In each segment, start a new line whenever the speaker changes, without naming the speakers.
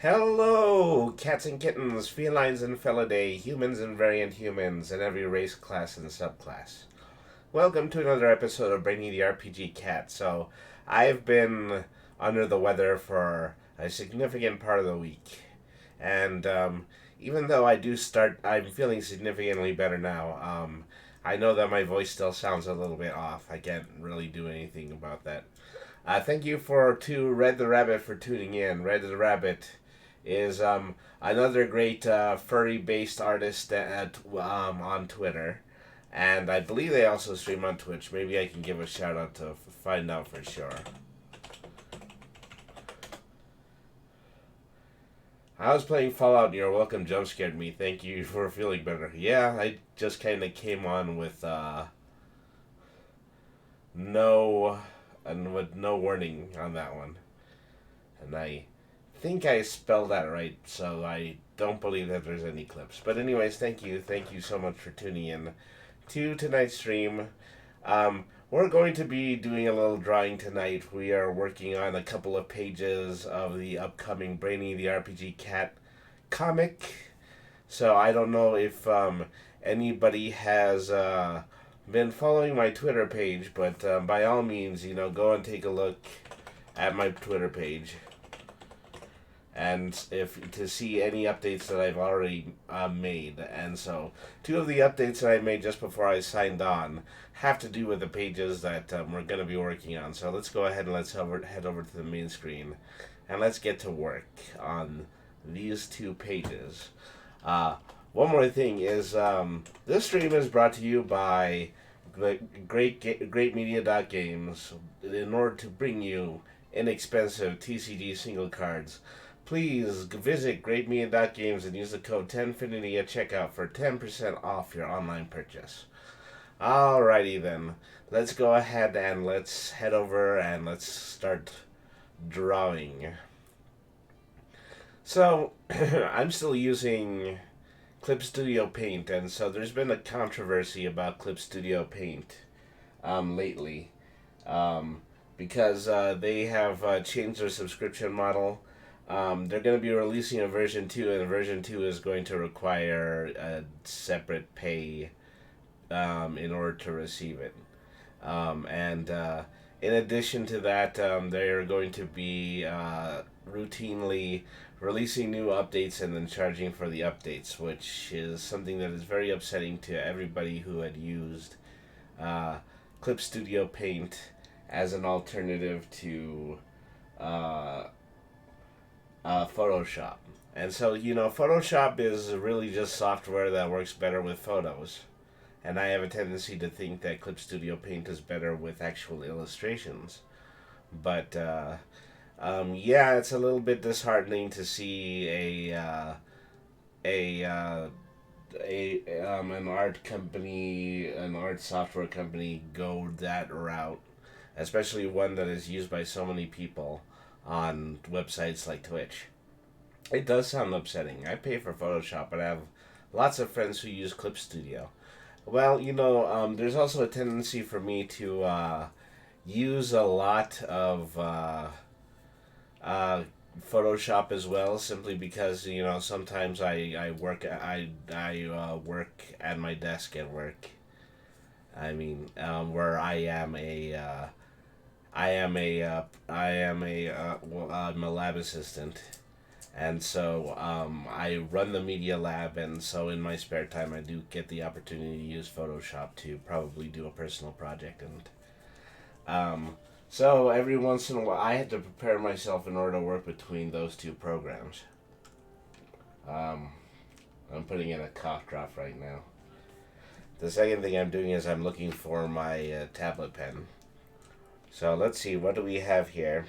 Hello, cats and kittens, felines and felidae, humans and variant humans, and every race, class, and subclass. Welcome to another episode of Brainy the RPG Cat. So, I've been under the weather for a significant part of the week, and even though I'm feeling significantly better now. I know that my voice still sounds a little bit off. I can't really do anything about that. Thank you to Red the Rabbit for tuning in. Red the Rabbit is another great furry based artist on Twitter. And I believe they also stream on Twitch. Maybe I can give a shout out to find out for sure. I was playing Fallout and your welcome jump scared me. Thank you for feeling better. Yeah, I just kind of came on with no with no warning on that one. And I think I spelled that right, so I don't believe that there's any clips. But anyways, thank you. Thank you so much for tuning in to tonight's stream. We're going to be doing a little drawing tonight. We are working on a couple of pages of the upcoming Brainy the RPG Cat comic. So I don't know if anybody has been following my Twitter page, but by all means, go and take a look at my Twitter page, and if to see any updates that I've already made. And so, two of the updates that I made just before I signed on have to do with the pages that we're going to be working on. So let's go ahead and head over to the main screen, and let's get to work on these two pages. One more thing is this stream is brought to you by GreatMedia.Games in order to bring you inexpensive TCG single cards. Please visit GreatMedia.Games and use the code 10Finity at checkout for 10% off your online purchase. Alrighty then, let's go ahead and let's head over and let's start drawing. So, I'm still using Clip Studio Paint, and so there's been a controversy about Clip Studio Paint lately, because they have changed their subscription model. They're going to be releasing a version 2, and version 2 is going to require a separate pay in order to receive it. And in addition to that, they are going to be routinely releasing new updates and then charging for the updates, which is something that is very upsetting to everybody who had used Clip Studio Paint as an alternative to Photoshop. And so, Photoshop is really just software that works better with photos. And I have a tendency to think that Clip Studio Paint is better with actual illustrations. But, yeah, it's a little bit disheartening to see an art software company go that route, especially one that is used by so many people on websites like Twitch. It does sound upsetting. I pay for Photoshop, but I have lots of friends who use Clip Studio. Well, there's also a tendency for me to use a lot of Photoshop as well, simply because sometimes I work work at my desk at work. I mean, where I'm a lab assistant, and so I run the media lab, and so in my spare time I do get the opportunity to use Photoshop to probably do a personal project, and so every once in a while I had to prepare myself in order to work between those two programs. I'm putting in a cough drop right now. The second thing I'm doing is I'm looking for my tablet pen. So let's see, what do we have here?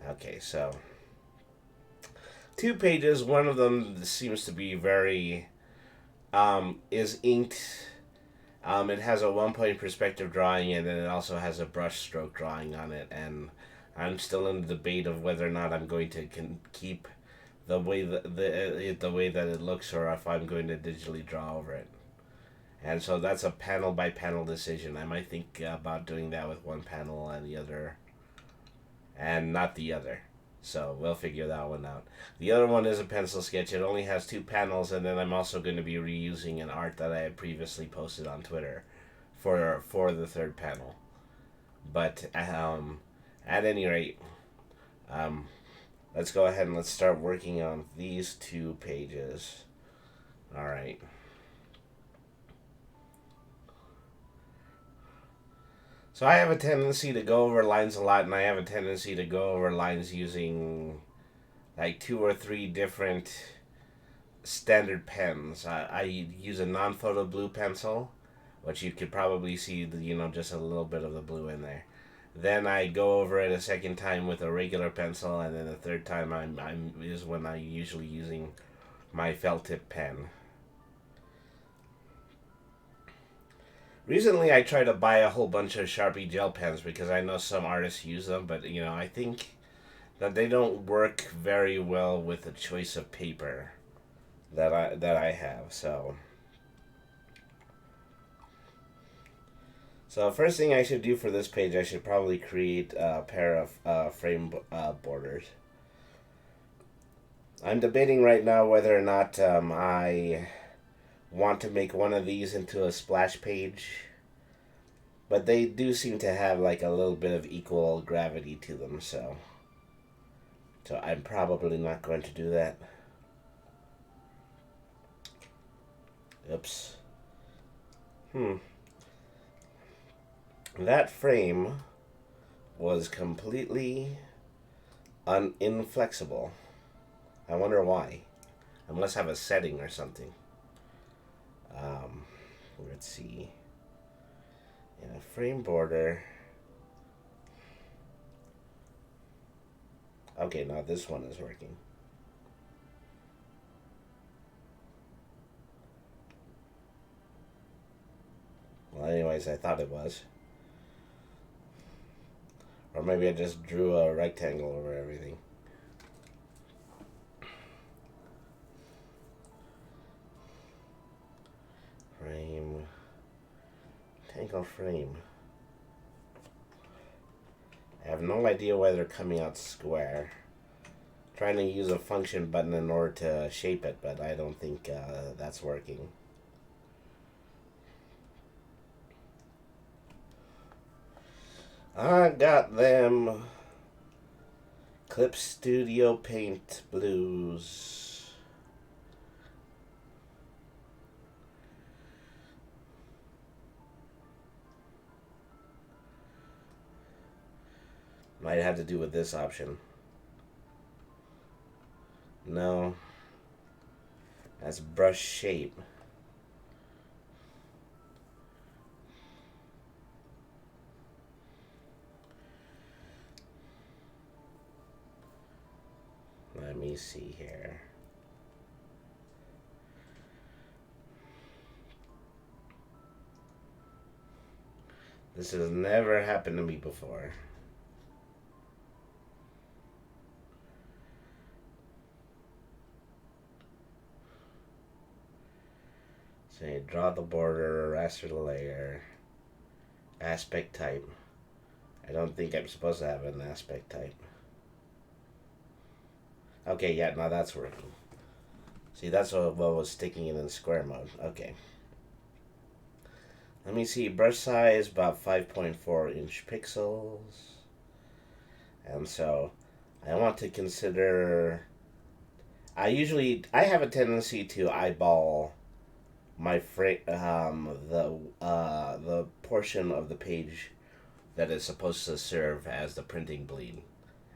Okay, so 2 pages. One of them seems to be very is inked. It has a 1-point perspective drawing, and then it also has a brush stroke drawing on it, and I'm still in the debate of whether or not I'm going to keep the way the way that it looks, or if I'm going to digitally draw over it. And so that's a panel by panel decision. I might think about doing that with one panel and the other, and not the other. So we'll figure that one out. The other one is a pencil sketch. It only has 2 panels, and then I'm also going to be reusing an art that I had previously posted on Twitter for the third panel. But at any rate, um, let's go ahead and let's start working on these 2 pages. All right. So I have a tendency to go over lines a lot, and I have a tendency to go over lines using like 2 or 3 different standard pens. I use a non-photo blue pencil, which you could probably see, just a little bit of the blue in there. Then I go over it a second time with a regular pencil, and then the third time is when I usually using my felt tip pen. Recently, I tried to buy a whole bunch of Sharpie gel pens because I know some artists use them, but I think that they don't work very well with the choice of paper that I have. So first thing I should do for this page, I should probably create a pair of frame borders. I'm debating right now whether or not I want to make one of these into a splash page, but they do seem to have like a little bit of equal gravity to them, so I'm probably not going to do that. Oops. That frame was completely inflexible. I wonder why. I must have a setting or something. Let's see. In a frame border. Okay, now this one is working. Well, anyways, I thought it was. Or maybe I just drew a rectangle over everything. Frame. Rectangle frame. I have no idea why they're coming out square. I'm trying to use a function button in order to shape it, but I don't think that's working. I got them Clip Studio Paint Blues. Might have to do with this option. No. That's brush shape. Let me see here. This has never happened to me before. So you draw the border, raster the layer, aspect type. I don't think I'm supposed to have an aspect type. Okay, yeah, now that's working. See, that's what was sticking it in square mode. Okay. Let me see. Brush size about 5.4 inch pixels. And so I want to consider. I have a tendency to eyeball my the portion of the page that is supposed to serve as the printing bleed,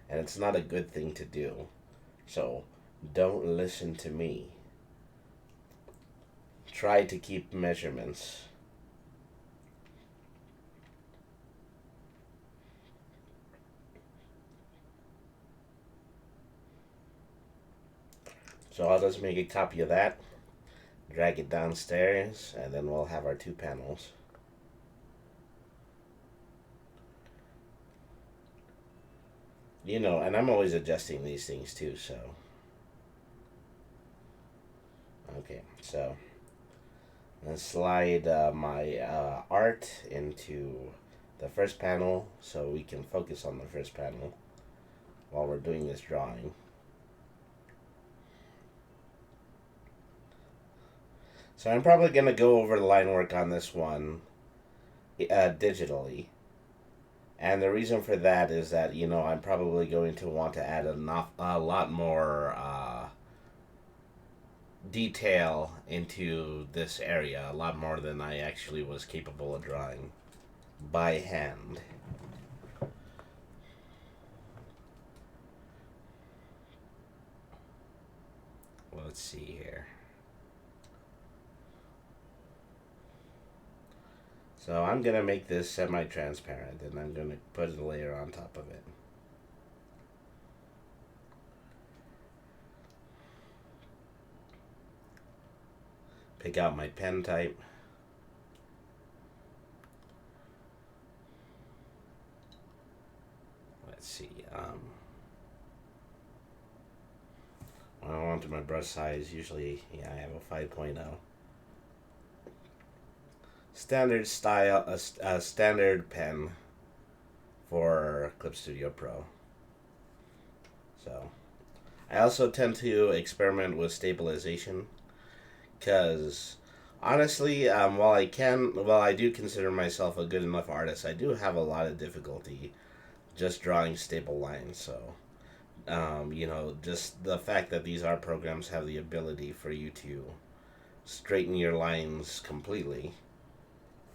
and it's not a good thing to do. So don't listen to me. Try to keep measurements. So I'll just make a copy of that, drag it downstairs, and then we'll have our 2 panels. And I'm always adjusting these things too, so. Okay, so let's slide my art into the first panel so we can focus on the first panel. while we're doing this drawing. So I'm probably going to go over the line work on this one digitally. And the reason for that is that, I'm probably going to want to add a lot more detail into this area, a lot more than I actually was capable of drawing by hand. Let's see here. So I'm going to make this semi-transparent, and I'm going to put a layer on top of it. Pick out my pen type. Let's see. When I want to my brush size, usually, I have a 5.0. Standard style, a standard pen for Clip Studio Pro. So, I also tend to experiment with stabilization, because honestly, while I do consider myself a good enough artist, I do have a lot of difficulty just drawing stable lines. So, just the fact that these art programs have the ability for you to straighten your lines completely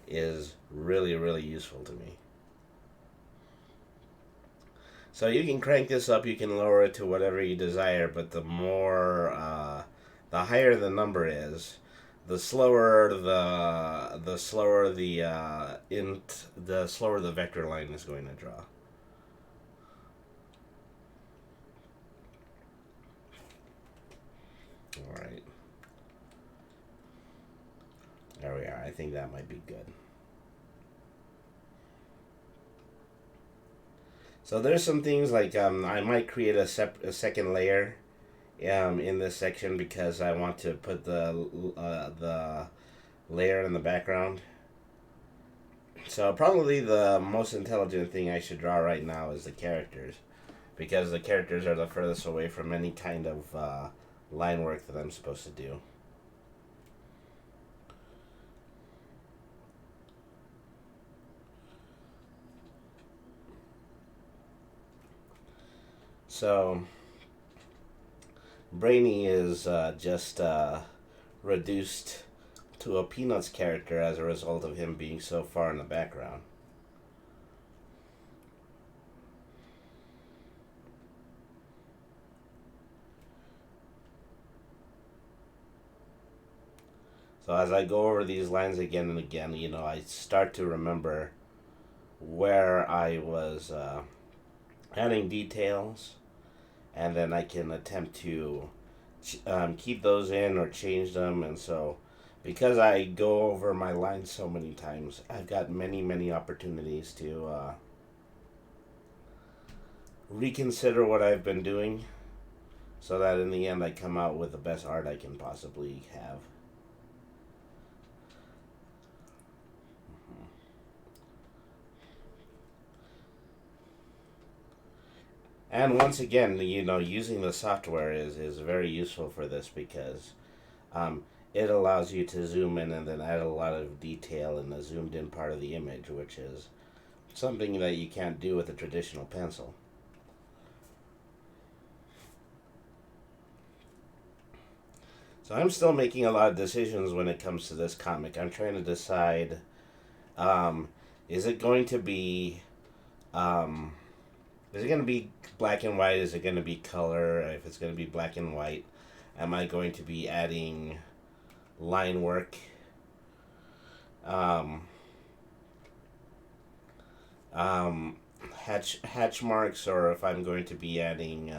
is really, really useful to me. So you can crank this up, you can lower it to whatever you desire, but the higher the number is, the slower the slower the slower the vector line is going to draw. All right. There we are. I think that might be good. So there's some things like I might create a second layer in this section, because I want to put the layer in the background. So probably the most intelligent thing I should draw right now is the characters, because the characters are the furthest away from any kind of line work that I'm supposed to do. So Brainy is just reduced to a Peanuts character as a result of him being so far in the background. So as I go over these lines again and again, I start to remember where I was adding details, and then I can attempt to keep those in or change them. And so, because I go over my lines so many times, I've got many opportunities to reconsider what I've been doing, so that in the end I come out with the best art I can possibly have. And once again, using the software is very useful for this, because it allows you to zoom in and then add a lot of detail in the zoomed in part of the image, which is something that you can't do with a traditional pencil. So I'm still making a lot of decisions when it comes to this comic. I'm trying to decide, is it going to be black and white? Is it going to be color? If it's going to be black and white, am I going to be adding line work? Hatch marks, or if I'm going to be adding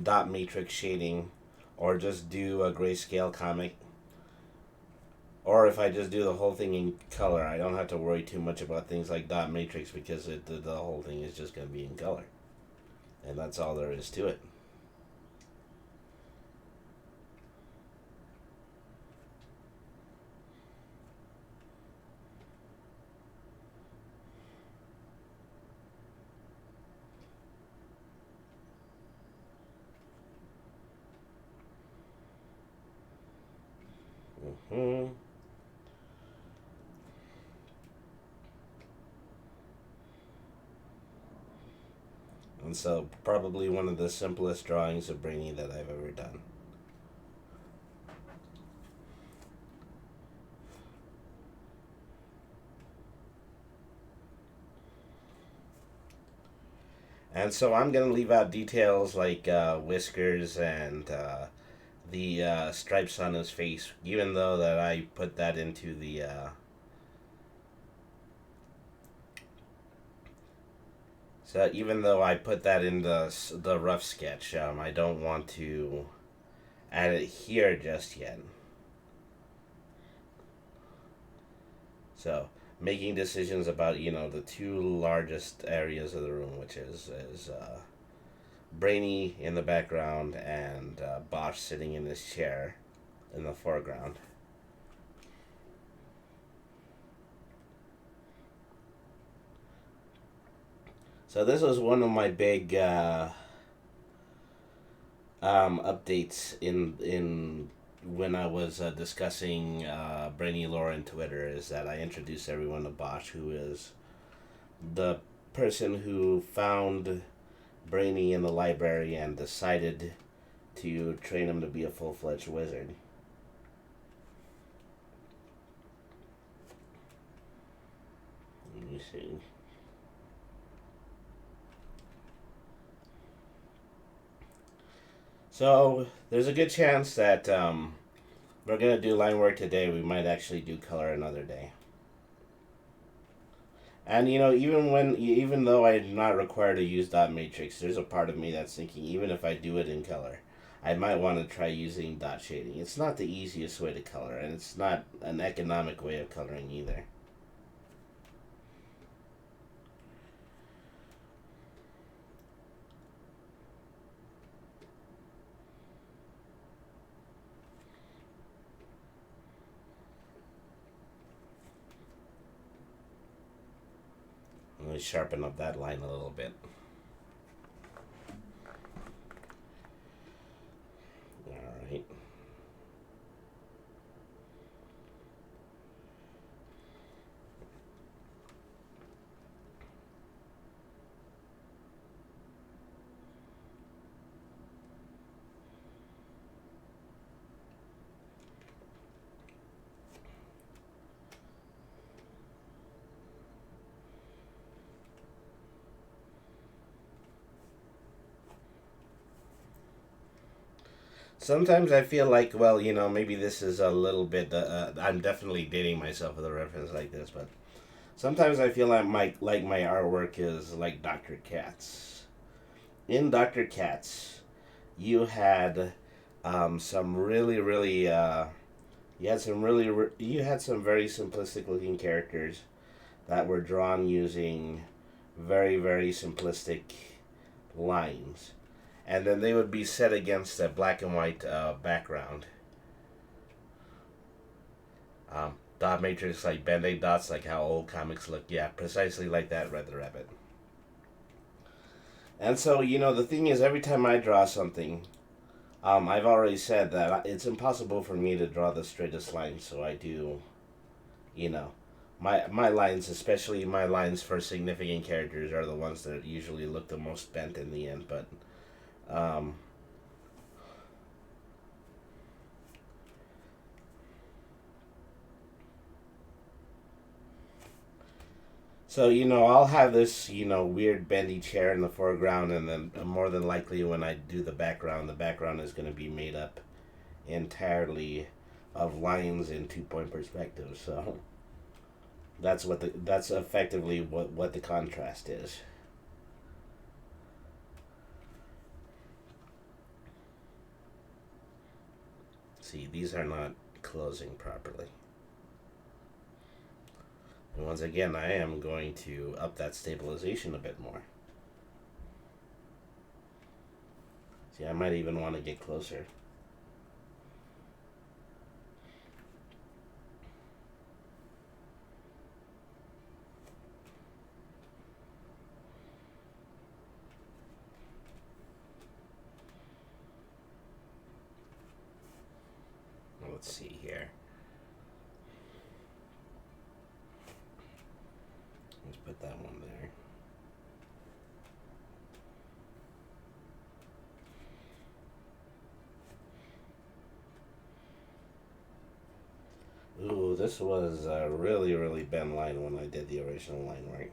dot matrix shading, or just do a grayscale comic. Or if I just do the whole thing in color, I don't have to worry too much about things like dot matrix, because the whole thing is just going to be in color. And that's all there is to it. And so probably one of the simplest drawings of Brainy that I've ever done. And so I'm going to leave out details like whiskers and the stripes on his face, even though that I put that into the so even though I put that in the rough sketch, I don't want to add it here just yet. So making decisions about the two largest areas of the room, which is Brainy in the background and Bosch sitting in his chair in the foreground. So this was one of my big updates in when I was discussing Brainy lore in Twitter, is that I introduced everyone to Bosch, who is the person who found Brainy in the library and decided to train him to be a full-fledged wizard. Let me see. So there's a good chance that we're gonna do line work today. We might actually do color another day. And even though I'm not required to use dot matrix, there's a part of me that's thinking, even if I do it in color, I might want to try using dot shading. It's not the easiest way to color, and it's not an economic way of coloring either. Let me sharpen up that line a little bit. Alright. Sometimes I feel like, well, maybe this is a little bit. I'm definitely dating myself with a reference like this, but sometimes I feel like my artwork is like Dr. Katz. In Dr. Katz, you had some really, really. You had some very simplistic looking characters that were drawn using very, very simplistic lines, and then they would be set against a black and white background. Dot matrix, like band-aid dots, like how old comics look. Yeah, precisely like that, Red the Rabbit. And so, the thing is, every time I draw something, I've already said that it's impossible for me to draw the straightest line, so I do, you know, my lines, especially my lines for significant characters, are the ones that usually look the most bent in the end. But um, so I'll have this weird bendy chair in the foreground, and then more than likely when I do the background is going to be made up entirely of lines in 2-point perspective. So that's effectively what the contrast is. See, these are not closing properly. And once again, I am going to up that stabilization a bit more. See, I might even want to get closer. Let's see here. Let's put that one there. this was a really, really bent line when I did the original line right.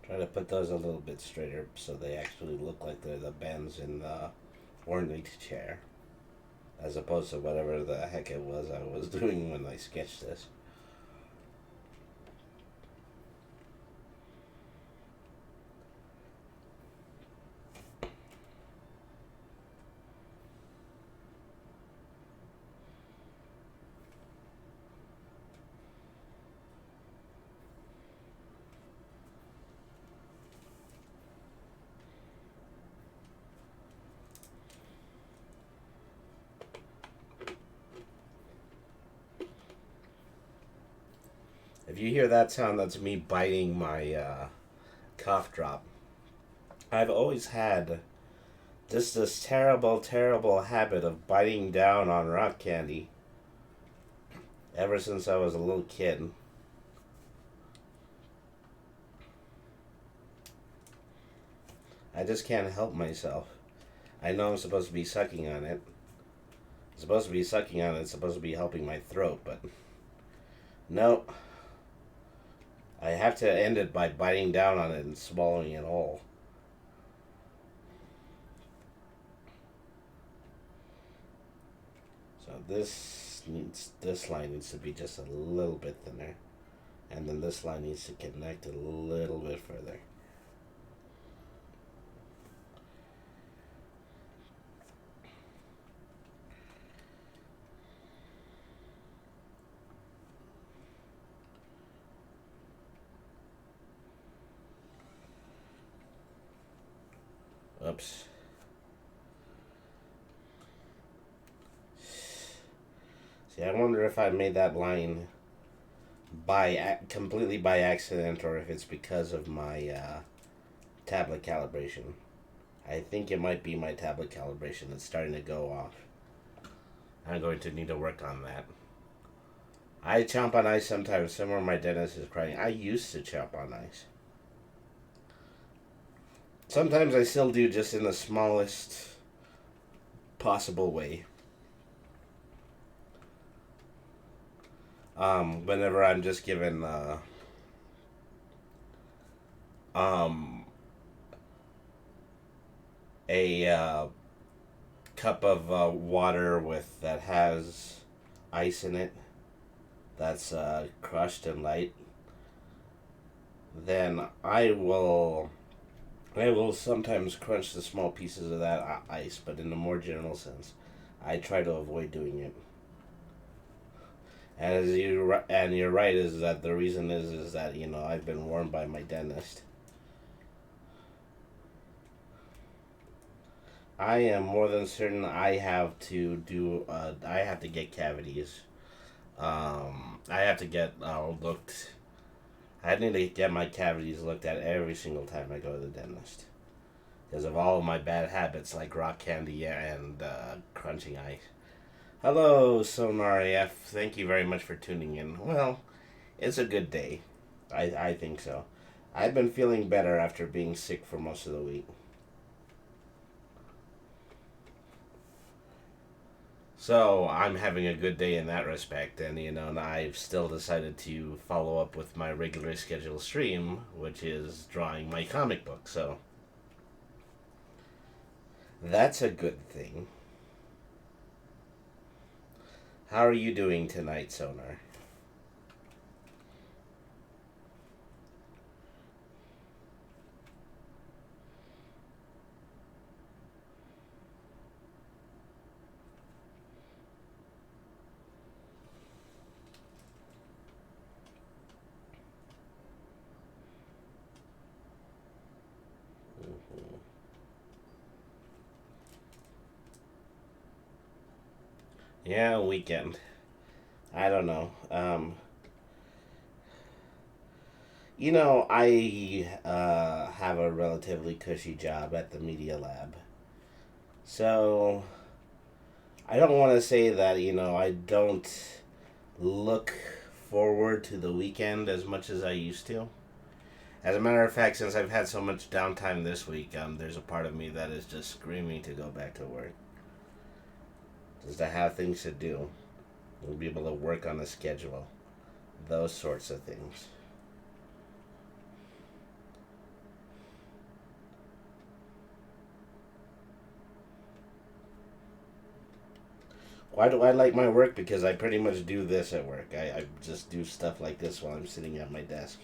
Try to put those a little bit straighter so they actually look like they're the bends in the ornate chair, as opposed to whatever the heck it was I was doing when I sketched this. If you hear that sound, that's me biting my cough drop. I've always had just this terrible, terrible habit of biting down on rock candy ever since I was a little kid. I just can't help myself. I know I'm supposed to be sucking on it. I'm supposed to be sucking on it. It's supposed to be helping my throat, but no. I have to end it by biting down on it and swallowing it whole. So this line needs to be just a little bit thinner, and then this line needs to connect a little bit further. Oops. See, I wonder if I made that line completely by accident, or if it's because of my tablet calibration. I think it might be my tablet calibration that's starting to go off. I'm going to need to work on that. I chomp on ice sometimes. Somewhere my dentist is crying. I used to chomp on ice. Sometimes I still do, just in the smallest possible way. Whenever I'm just given a cup of water with that has ice in it, that's crushed and light, then I will sometimes crunch the small pieces of that ice, but in a more general sense, I try to avoid doing it. And you're right, is that the reason is that I've been warned by my dentist. I am more than certain I have to get cavities. I have to get looked. I need to get my cavities looked at every single time I go to the dentist, because of all of my bad habits like rock candy and crunching ice. Hello, Sonar AF. Thank you very much for tuning in. Well, it's a good day. I think so. I've been feeling better after being sick for most of the week. So I'm having a good day in that respect, and and I've still decided to follow up with my regular scheduled stream, which is drawing my comic book. So that's a good thing. How are you doing tonight, Sonar? Yeah, weekend. I don't know. I have a relatively cushy job at the media lab. So I don't want to say that, I don't look forward to the weekend as much as I used to. As a matter of fact, since I've had so much downtime this week, there's a part of me that is just screaming to go back to work. Just to have things to do. We'll be able to work on a schedule. Those sorts of things. Why do I like my work? Because I pretty much do this at work. I just do stuff like this while I'm sitting at my desk,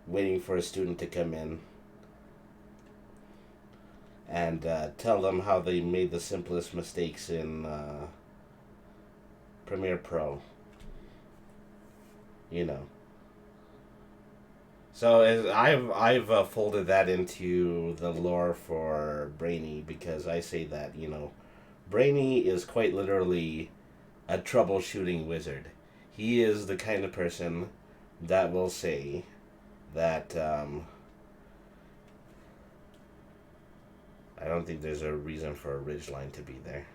waiting for a student to come in and tell them how they made the simplest mistakes in Premiere Pro. You know. So I've folded that into the lore for Brainy because I say that Brainy is quite literally a troubleshooting wizard. He is the kind of person that will say that I don't think there's a reason for a ridgeline to be there.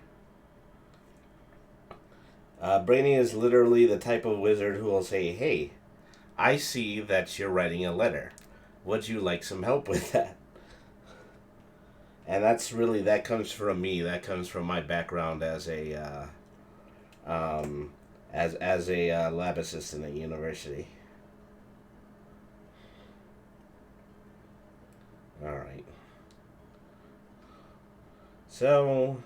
Brainy is literally the type of wizard who will say, "Hey, I see that you're writing a letter. Would you like some help with that?" And that comes from me. That comes from my background as a as a lab assistant at university. All right. So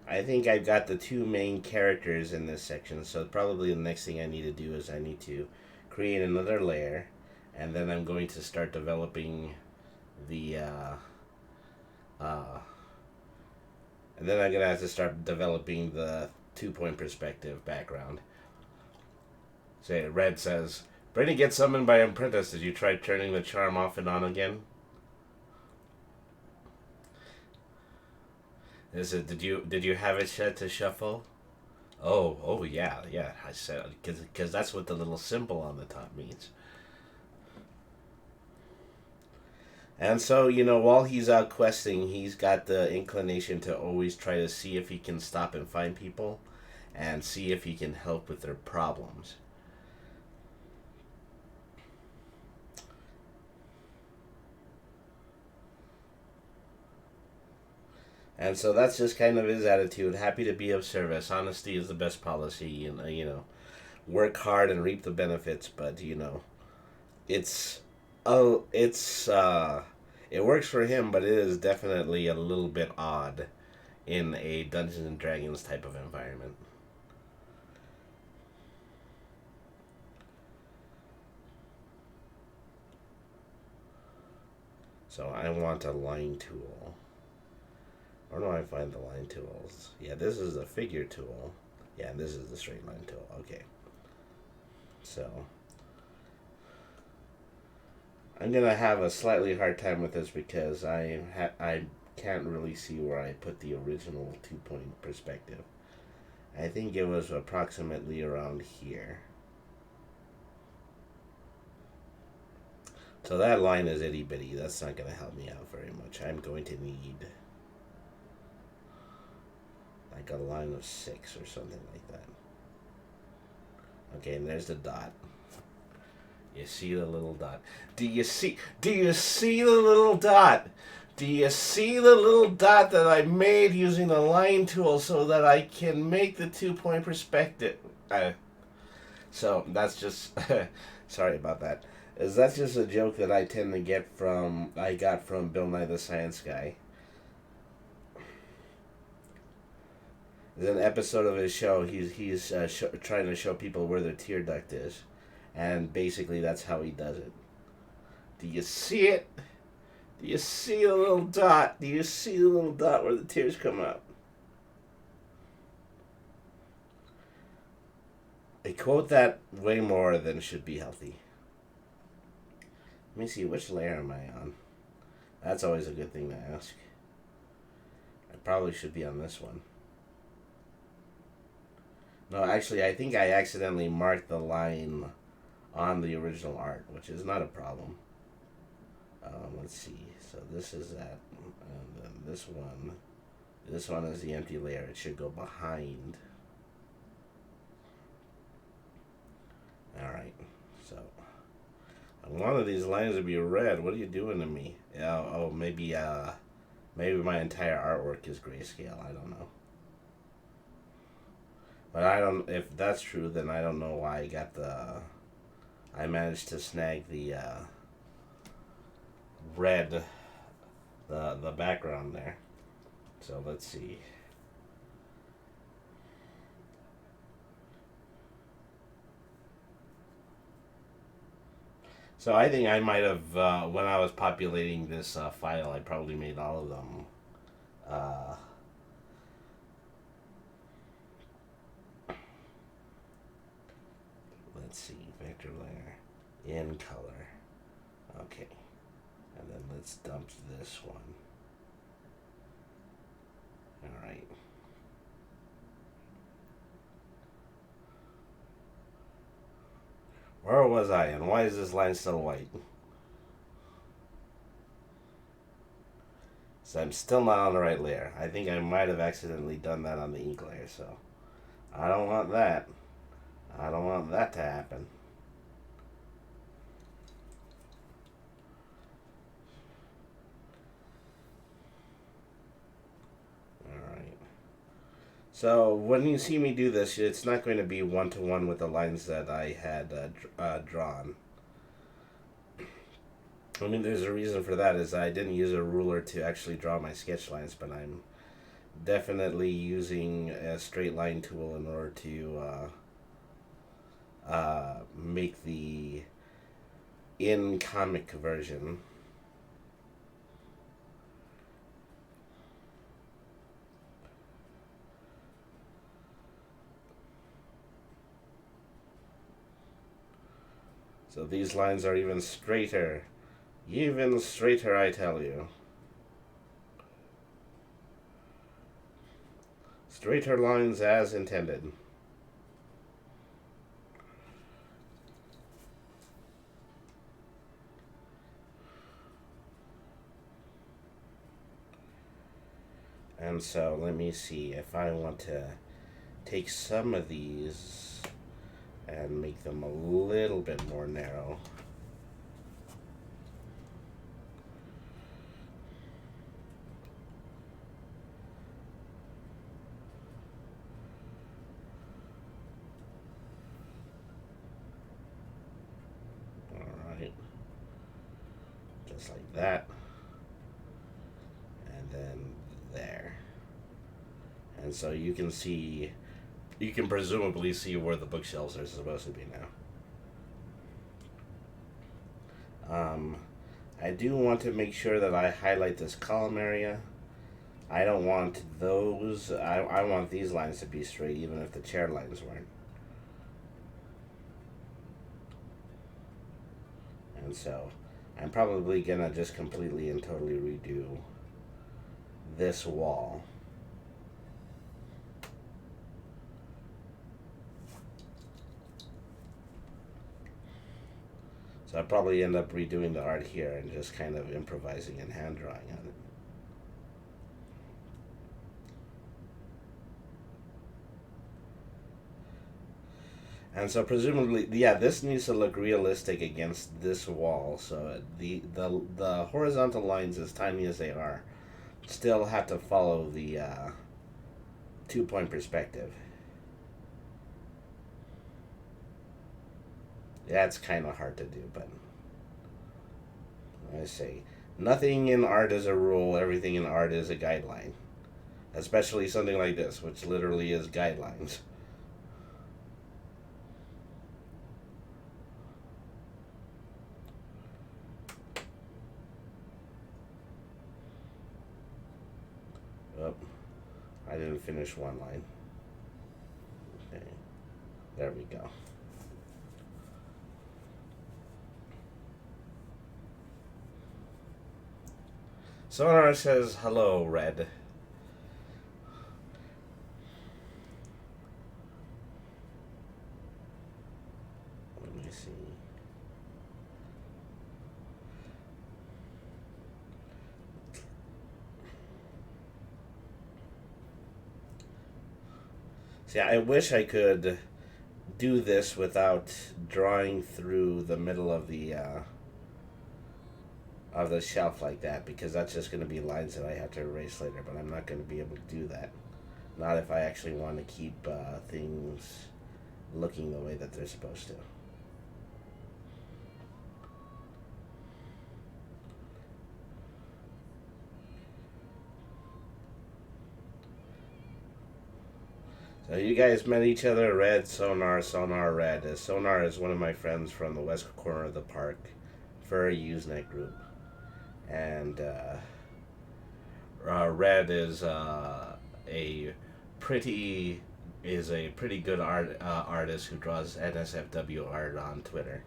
I think I've got the two main characters in this section. So probably the next thing I need to do is I need to create another layer, and then I'm going to start developing the uh, and then I'm gonna have to start developing the 2 point perspective background. Say Red says, "Brady gets summoned by apprentice. Did you try turning the charm off and on again?" Is it? Did you have it set to shuffle? Oh yeah, yeah. I said because that's what the little symbol on the top means. And so, while he's out questing, he's got the inclination to always try to see if he can stop and find people and see if he can help with their problems. And so that's just kind of his attitude. Happy to be of service. Honesty is the best policy. And, work hard and reap the benefits. But, it's, oh, it works for him, but it is definitely a little bit odd in a Dungeons and Dragons type of environment. So I want a line tool. Where do I find the line tools? Yeah, this is the figure tool. Yeah, this is the straight line tool. Okay. So I'm gonna have a slightly hard time with this because I can't really see where I put the original 2 point perspective. I think it was approximately around here. So that line is itty bitty. That's not gonna help me out very much. I'm going to need like a line of 6 or something like that. Okay, and there's the dot. You see the little dot. Do you see the little dot? Do you see the little dot that I made using the line tool so that I can make the 2 point perspective? So that's just sorry about that. Is that's just a joke that I tend to get from I got from Bill Nye the Science Guy. There's an episode of his show. He's trying to show people where their tear duct is, and basically that's how he does it. Do you see it? Do you see the little dot? Do you see the little dot where the tears come out? I quote that way more than should be healthy. Let me see, which layer am I on? That's always a good thing to ask. I probably should be on this one. No, actually, I think I accidentally marked the line on the original art, which is not a problem. Let's see. So this is that, and then this one is the empty layer. It should go behind. All right. So one of these lines would be red. What are you doing to me? Oh, maybe my entire artwork is grayscale. I don't know. But I don't. If that's true, then I don't know why I managed to snag the red, the background there. So let's see. So I think I might have, when I was populating this file, I probably made all of them. Uh, let's see, vector layer, in color. Okay. And then let's dump this one. Alright. Where was I, and why is this line still white? So I'm still not on the right layer. I think I might have accidentally done that on the ink layer, so I don't want that. I don't want that to happen. Alright. So when you see me do this, it's not going to be one-to-one with the lines that I had drawn. I mean, there's a reason for that, is I didn't use a ruler to actually draw my sketch lines, but I'm definitely using a straight line tool in order to make the in comic version. So these lines are even straighter. Even straighter, I tell you. Straighter lines as intended. And so let me see if I want to take some of these and make them a little bit more narrow. Alright. Just like that. And then there. And so you can see, you can presumably see where the bookshelves are supposed to be now. I do want to make sure that I highlight this column area. I don't want those, I want these lines to be straight even if the chair lines weren't. And so I'm probably gonna just completely and totally redo this wall. So I'll probably end up redoing the art here and just kind of improvising and hand drawing on it. And so presumably, yeah, this needs to look realistic against this wall. So the horizontal lines, as tiny as they are, still have to follow the 2-point perspective. Yeah, it's kind of hard to do, but I say nothing in art is a rule. Everything in art is a guideline, especially something like this, which literally is guidelines. Oh, I didn't finish one line. Okay, there we go. Sonar says, hello, Red. Let me see. See, I wish I could do this without drawing through the middle of the shelf like that, because that's just going to be lines that I have to erase later. But I'm not going to be able to do that. Not if I actually want to keep things looking the way that they're supposed to. So you guys met each other, Red, Sonar, Sonar, Red. Sonar is one of my friends from the west corner of the park for a Usenet group. And Red is a pretty pretty good artist who draws NSFW art on Twitter.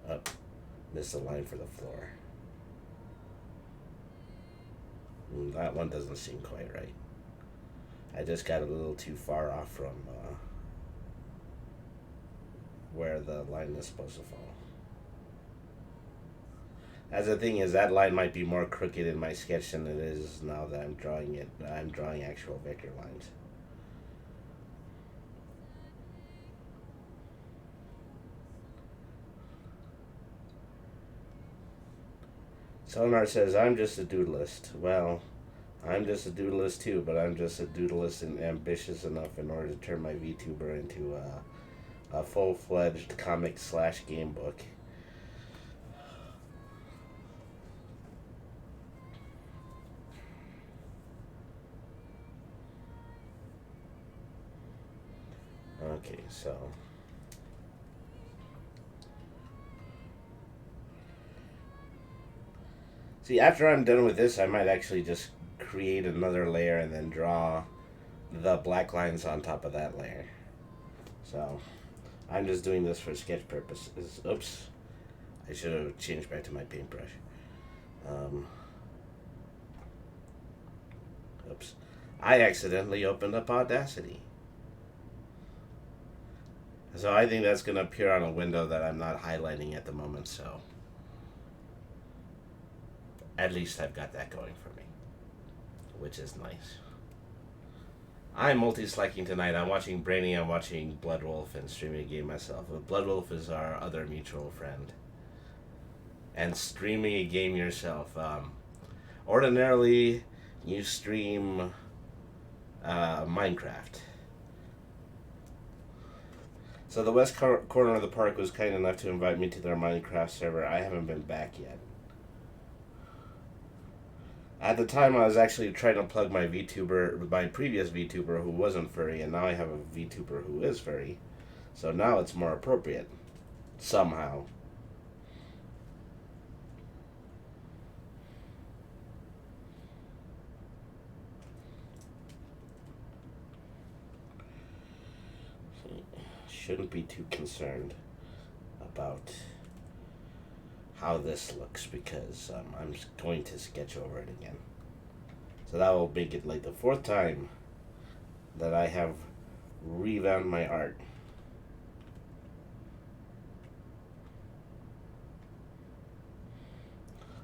Oh, missed a line for the floor. That one doesn't seem quite right. I just got a little too far off from where the line is supposed to fall. As the thing is, that line might be more crooked in my sketch than it is now that I'm drawing it. I'm drawing actual vector lines. Sonar says, I'm just a doodlist. Well, I'm just a doodlist too, but I'm just a doodlist and ambitious enough in order to turn my VTuber into a full-fledged comic / game book. Okay, so see, after I'm done with this, I might actually just create another layer and then draw the black lines on top of that layer. So I'm just doing this for sketch purposes. Oops, I should have changed back to my paintbrush. Oops, I accidentally opened up Audacity. So I think that's going to appear on a window that I'm not highlighting at the moment, so at least I've got that going for me, which is nice. I'm multi-slacking tonight. I'm watching Brainy, I'm watching Bloodwolf, and streaming a game myself. Bloodwolf is our other mutual friend. And streaming a game yourself. Ordinarily, you stream Minecraft. So the west corner of the park was kind enough to invite me to their Minecraft server. I haven't been back yet. At the time, I was actually trying to plug my previous VTuber who wasn't furry, and now I have a VTuber who is furry. So now it's more appropriate. Somehow. Shouldn't be too concerned about how this looks, because I'm going to sketch over it again. So that will make it like the 4th time that I have revamped my art.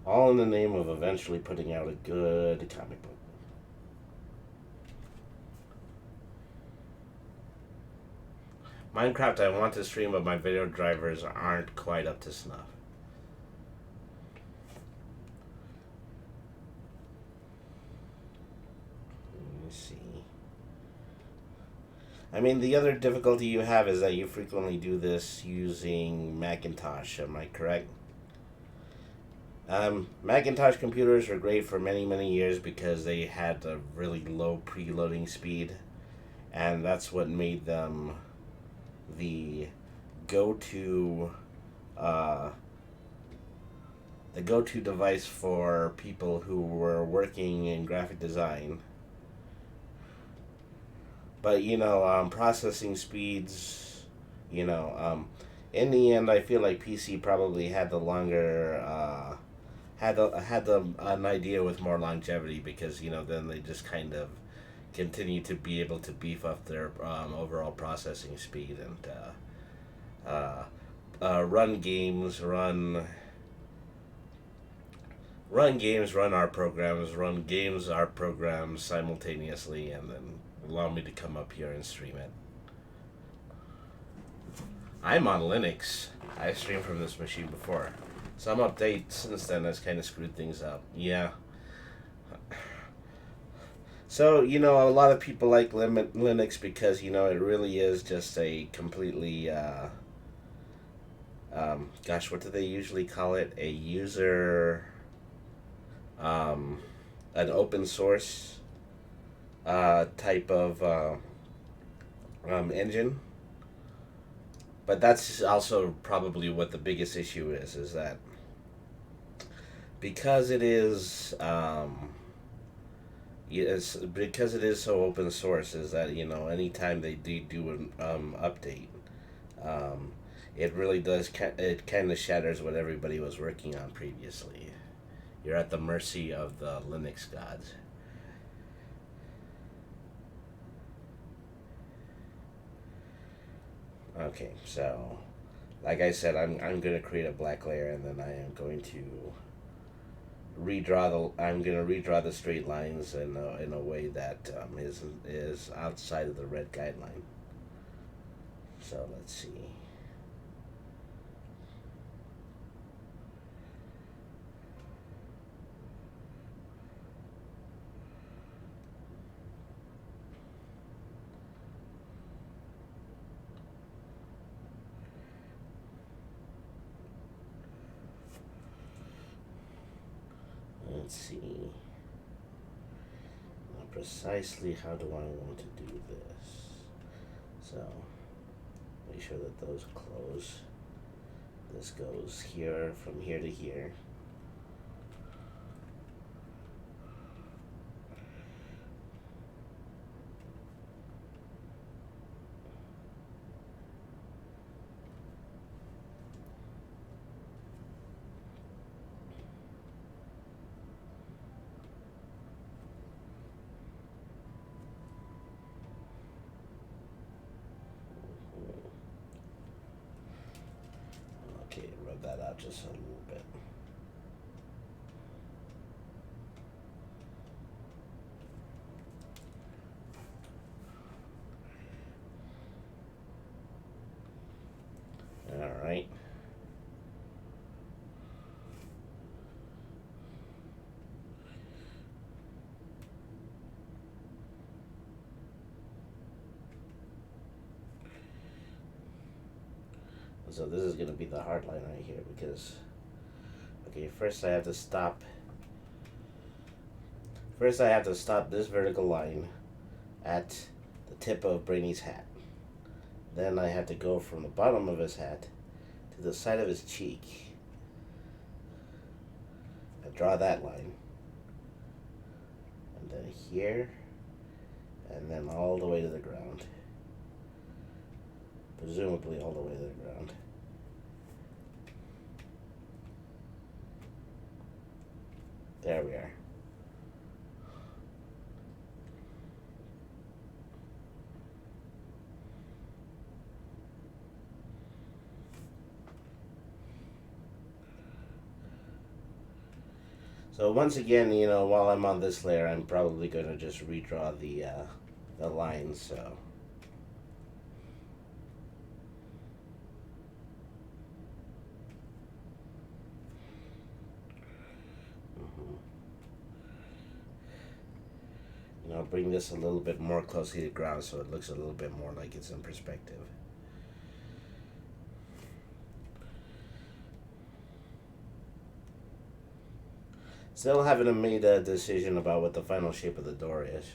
All in the name of eventually putting out a good comic book. Minecraft, I want to stream, but my video drivers aren't quite up to snuff. I mean, the other difficulty you have is that you frequently do this using Macintosh, am I correct? Macintosh computers were great for many, many years because they had a really low preloading speed, and that's what made them the go-to device for people who were working in graphic design. But, processing speeds, in the end, I feel like PC probably had the longer, had an idea with more longevity, because, then they just kind of continue to be able to beef up their overall processing speed and run games, run games, run our programs, run games, our programs simultaneously, and then allow me to come up here and stream it. I'm on Linux. I streamed from this machine before. Some update since then has kind of screwed things up. Yeah. So, a lot of people like Linux because, it really is just a completely, gosh, what do they usually call it? A user, an open source type of engine. But that's also probably what the biggest issue is that because it is, yes, because it is so open source, is that anytime they do an update, um, it really does. It kind of shatters what everybody was working on previously. You're at the mercy of the Linux gods. Okay, so like I said, I'm gonna create a black layer, and then I am going to I'm gonna redraw the straight lines in a way that is outside of the red guideline. So let's see. Let's see. Now precisely how do I want to do this? So make sure that those close. This goes here from here to here. Okay, rub that out just a little bit. All right. So this is going to be the hard line right here because, okay, first I have to stop this vertical line at the tip of Brainy's hat. Then I have to go from the bottom of his hat to the side of his cheek. I draw that line. And then here, and then all the way to the ground. Presumably all the way to the ground. There we are. So once again, while I'm on this layer, I'm probably going to just redraw the lines. So. I'll bring this a little bit more closely to ground so it looks a little bit more like it's in perspective. Still haven't made a decision about what the final shape of the door is.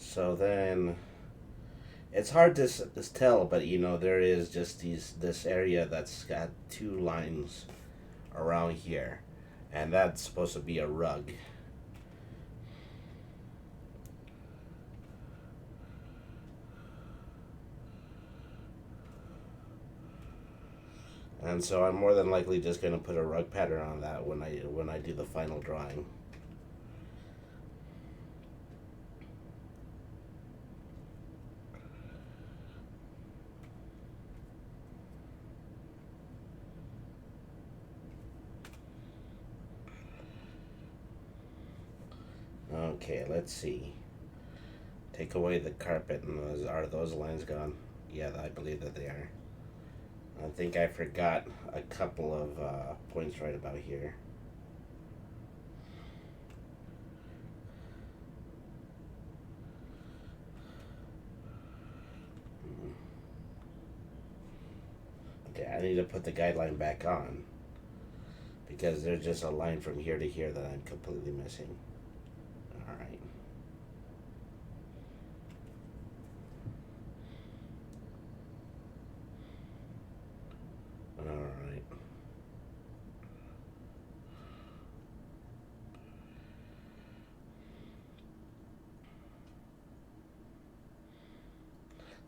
So then it's hard to tell, but there is just this area that's got two lines around here, and that's supposed to be a rug. And so I'm more than likely just going to put a rug pattern on that when I do the final drawing. Okay, let's see. Take away the carpet, and are those lines gone? Yeah, I believe that they are. I think I forgot a couple of points right about here. Okay, I need to put the guideline back on because there's just a line from here to here that I'm completely missing. Alright. Alright.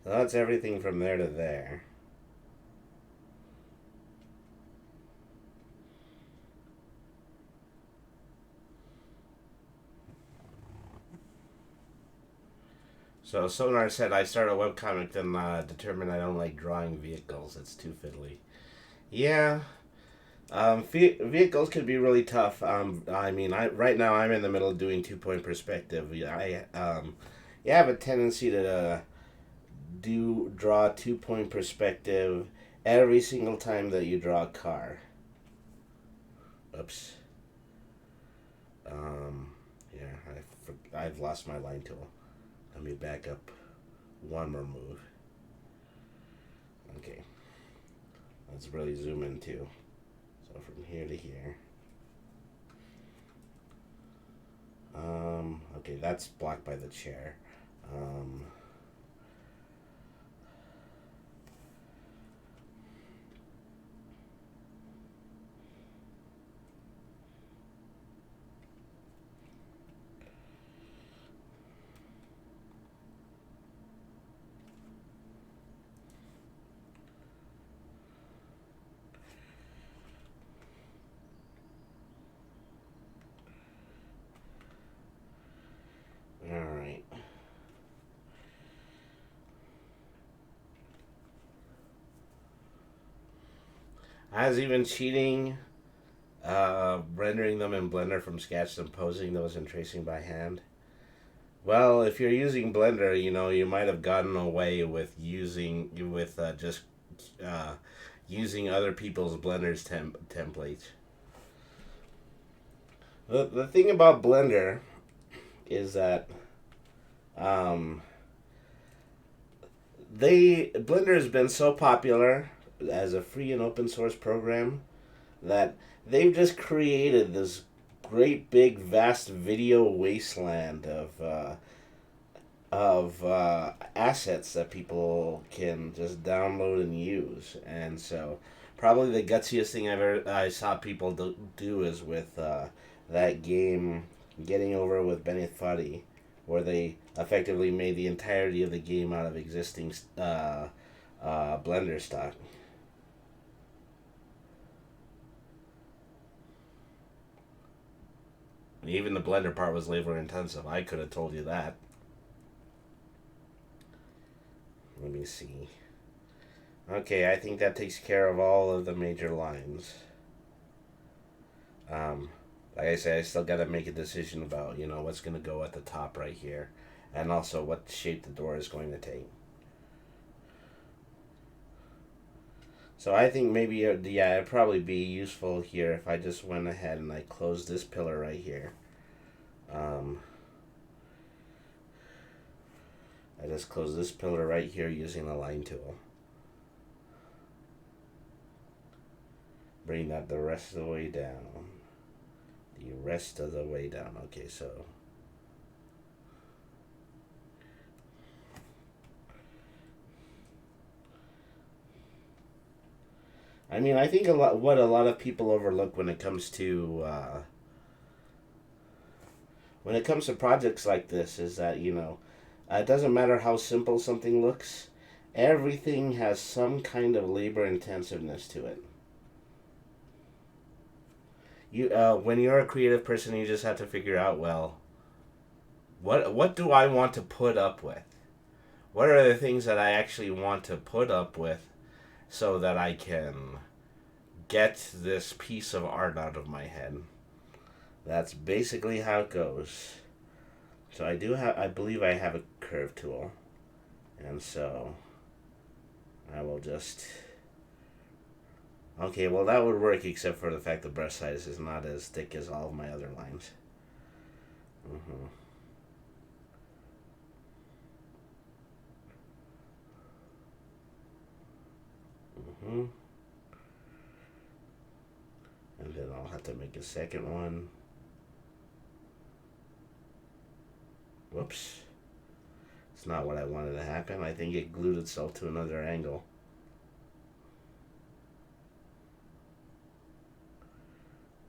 So that's everything from there to there. So Sonar said I start a webcomic, then determined I don't like drawing vehicles. It's too fiddly. Yeah, vehicles could be really tough. I mean, right now I'm in the middle of doing 2 point perspective. You have a tendency to draw 2 point perspective every single time that you draw a car. Oops. Yeah, I've lost my line tool. Let me back up one more move. Okay. Let's really zoom in too. So from here to here. Okay, that's blocked by the chair. Alright. I was even cheating, rendering them in Blender from sketch and posing those and tracing by hand. Well, if you're using Blender, you might have gotten away with just uh, using other people's Blender's templates. The thing about Blender is that um, Blender has been so popular as a free and open source program that they've just created this great big vast video wasteland of assets that people can just download and use. And so probably the gutsiest thing I saw people do is with that game Getting Over with Bennett Foddy, where they effectively made the entirety of the game out of existing Blender stock. And even the Blender part was labor intensive. I could have told you that. Let me see. Okay, I think that takes care of all of the major lines. Like I say, I still got to make a decision about, what's going to go at the top right here. And also what shape the door is going to take. So I think maybe, yeah, it'd probably be useful here if I just went ahead and I closed this pillar right here. I just closed this pillar right here using the line tool. Bring that the rest of the way down. The rest of the way down. Okay, so I mean, I think what a lot of people overlook when it comes to projects like this is that it doesn't matter how simple something looks, everything has some kind of labor intensiveness to it. When you're a creative person, you just have to figure out, well, what do I want to put up with? What are the things that I actually want to put up with so that I can get this piece of art out of my head? That's basically how it goes. So I believe I have a curve tool. And so I will just, okay, well that would work except for the fact the brush size is not as thick as all of my other lines. Mm-hmm. Mm-hmm. And then I'll have to make a second one. Whoops. It's not what I wanted to happen. I think it glued itself to another angle.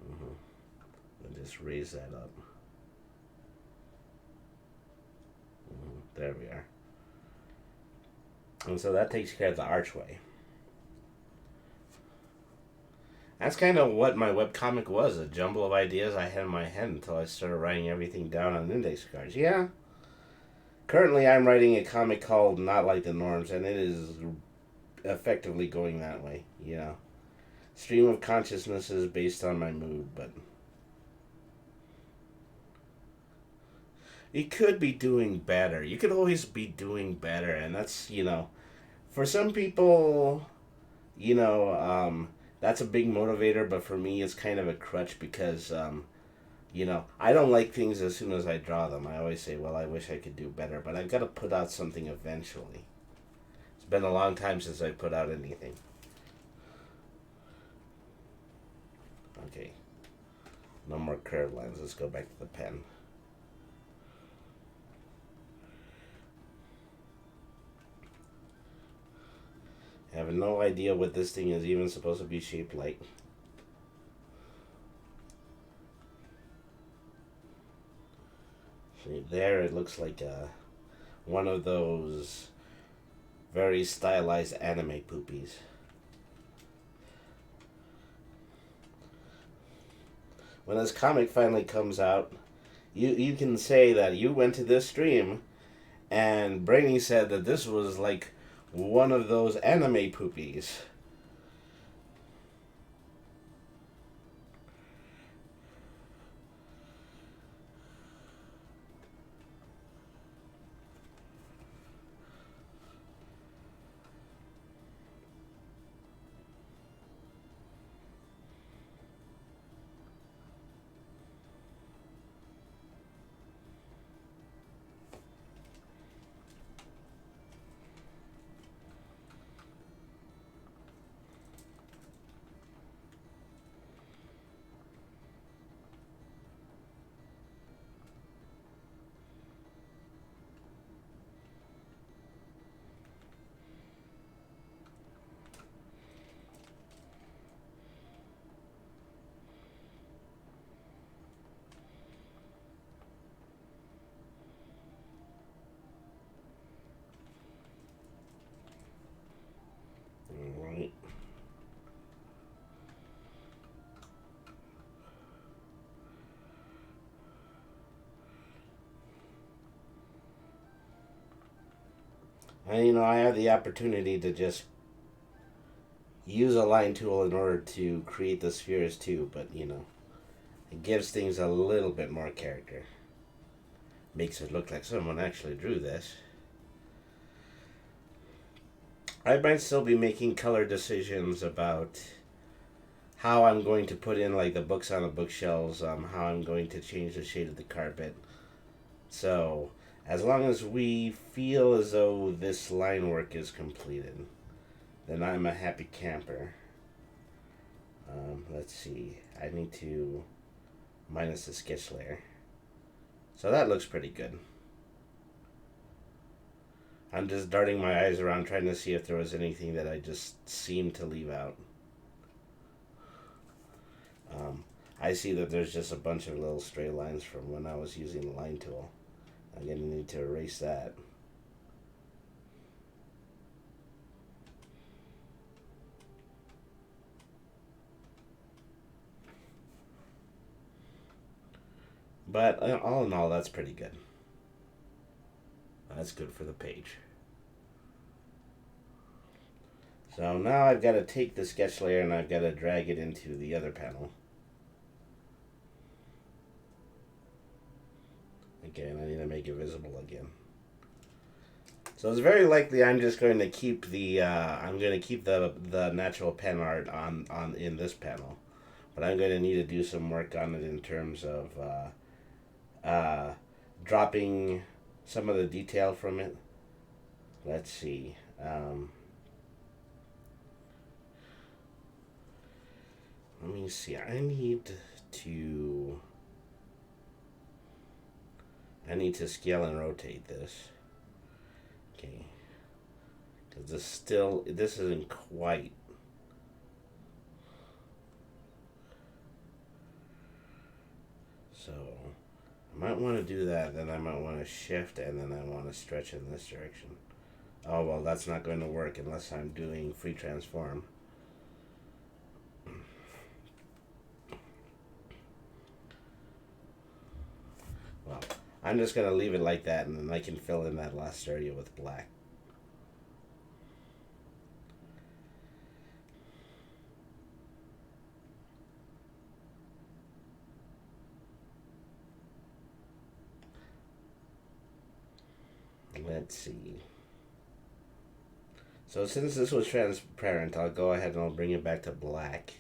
Mm-hmm. And just raise that up. Mm-hmm. There we are. And so that takes care of the archway. That's kind of what my webcomic was, a jumble of ideas I had in my head until I started writing everything down on index cards. Yeah. Currently, I'm writing a comic called Not Like the Norms, and it is effectively going that way. Yeah. Stream of consciousness is based on my mood, but you could be doing better. You could always be doing better, and that's, for some people, you know, that's a big motivator, but for me, it's kind of a crutch because, I don't like things as soon as I draw them. I always say, well, I wish I could do better, but I've got to put out something eventually. It's been a long time since I put out anything. Okay. No more curved lines. Let's go back to the pen. I have no idea what this thing is even supposed to be shaped like. See, there it looks like one of those very stylized anime poopies. When this comic finally comes out, you can say that you went to this stream and Brainy said that this was like one of those anime poopies. Right. And I have the opportunity to just use a line tool in order to create the spheres too, but it gives things a little bit more character. Makes it look like someone actually drew this. I might still be making color decisions about how I'm going to put in like the books on the bookshelves, how I'm going to change the shade of the carpet. So, as long as we feel as though this line work is completed, then I'm a happy camper. Let's see. I need to minus the sketch layer. So that looks pretty good. I'm just darting my eyes around trying to see if there was anything that I just seemed to leave out. I see that there's just a bunch of little stray lines from when I was using the line tool. I'm going to need to erase that. But all in all, that's pretty good. That's good for the page. So now I've got to take the sketch layer and I've got to drag it into the other panel. Again, I need to make it visible again. So it's very likely I'm just going to keep the the natural pen art on in this panel, but I'm going to need to do some work on it in terms of dropping some of the detail from it. Let's see. Let me see. I need to scale and rotate this. Okay. Because this isn't quite. So I might want to do that, then I might want to shift, and then I want to stretch in this direction. Oh, well, that's not going to work unless I'm doing free transform. Well, I'm just going to leave it like that, and then I can fill in that last area with black. Let's see. So since this was transparent, I'll go ahead and I'll bring it back to black.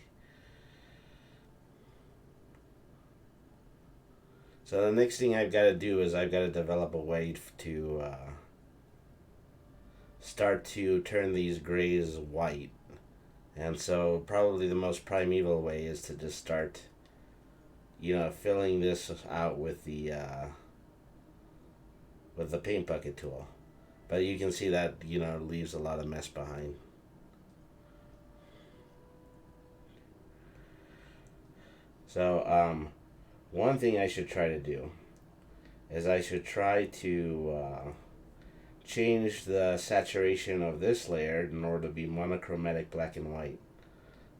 So the next thing I've got to do is I've got to develop a way to start to turn these grays white. And so probably the most primeval way is to just start, filling this out with the paint bucket tool. But you can see that, leaves a lot of mess behind. So, one thing I should try to do is I should try to change the saturation of this layer in order to be monochromatic black and white.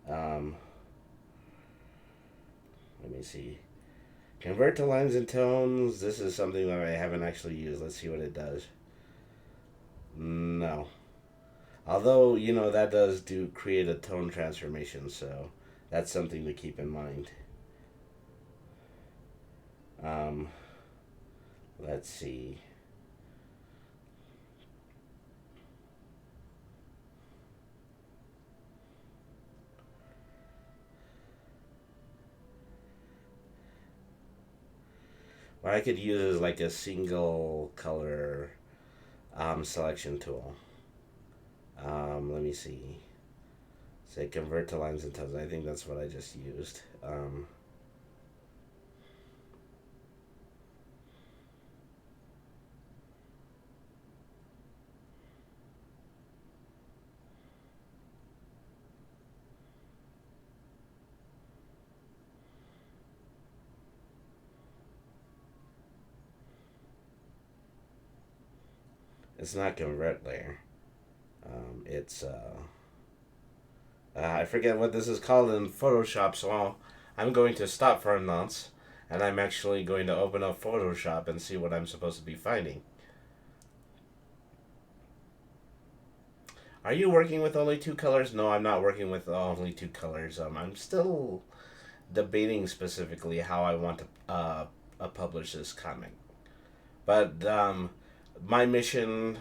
Let me see. Convert to lines and tones. This is something that I haven't actually used. Let's see what it does. No. Although, that does create a tone transformation, so that's something to keep in mind. Let's see. What I could use is like a single color selection tool. Let me see. Say convert to lines and tones. I think that's what I just used. It's not convert layer. It's I forget what this is called in Photoshop, so I'm going to stop for a nonce, and I'm actually going to open up Photoshop and see what I'm supposed to be finding. Are you working with only two colors? No, I'm not working with only two colors. I'm still debating specifically how I want to publish this comic. But my mission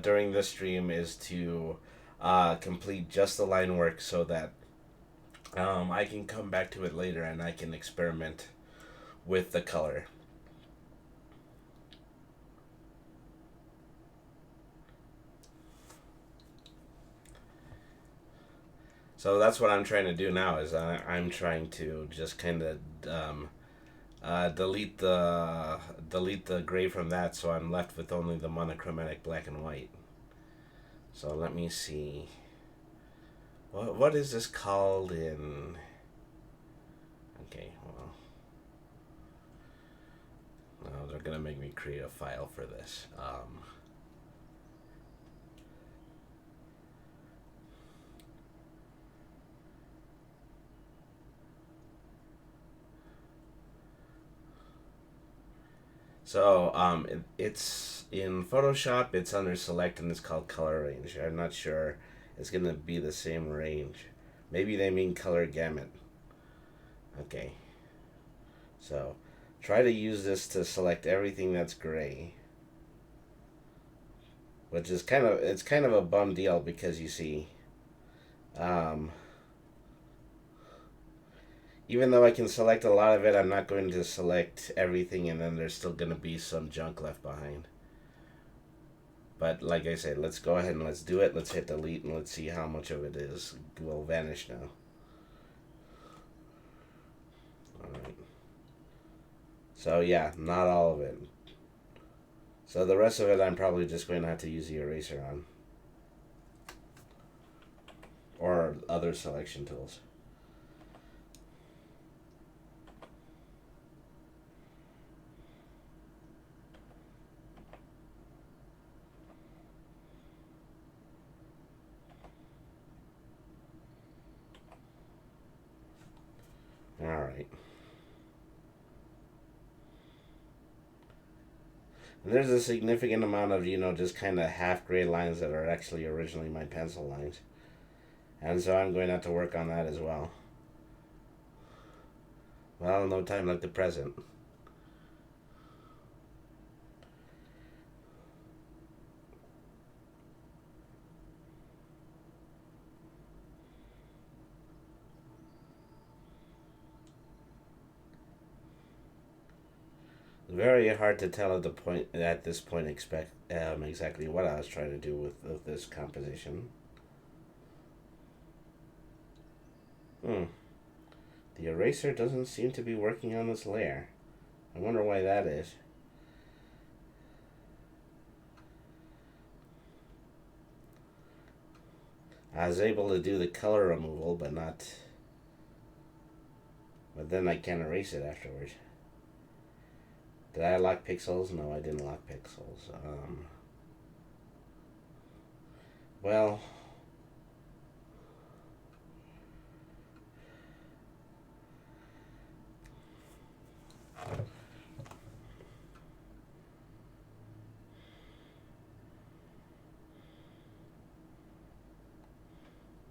during this stream is to complete just the line work so that I can come back to it later and I can experiment with the color. So that's what I'm trying to do now is I'm trying to just kind of delete the gray from that, so I'm left with only the monochromatic black and white. So let me see. What is this called in? Okay, well, now they're gonna make me create a file for this. It's in Photoshop. It's under Select and it's called Color Range. I'm not sure it's gonna be the same range. Maybe they mean color gamut. Okay, so try to use this to select everything that's gray, which is kind of a bum deal because you see, um, even though I can select a lot of it, I'm not going to select everything, and then there's still going to be some junk left behind. But like I said, let's go ahead and let's do it. Let's hit delete and let's see how much of it will vanish now. Alright. So yeah, not all of it. So the rest of it I'm probably just going to have to use the eraser on. Or other selection tools. Alright. There's a significant amount of, just kind of half gray lines that are actually originally my pencil lines. And so I'm going to have to work on that as well. Well, no time like the present. Very hard to tell at this point exactly what I was trying to do with this composition. The eraser doesn't seem to be working on this layer. I wonder why that is. I was able to do the color removal, but then I can't erase it afterwards. Did I lock pixels? No, I didn't lock pixels. Well,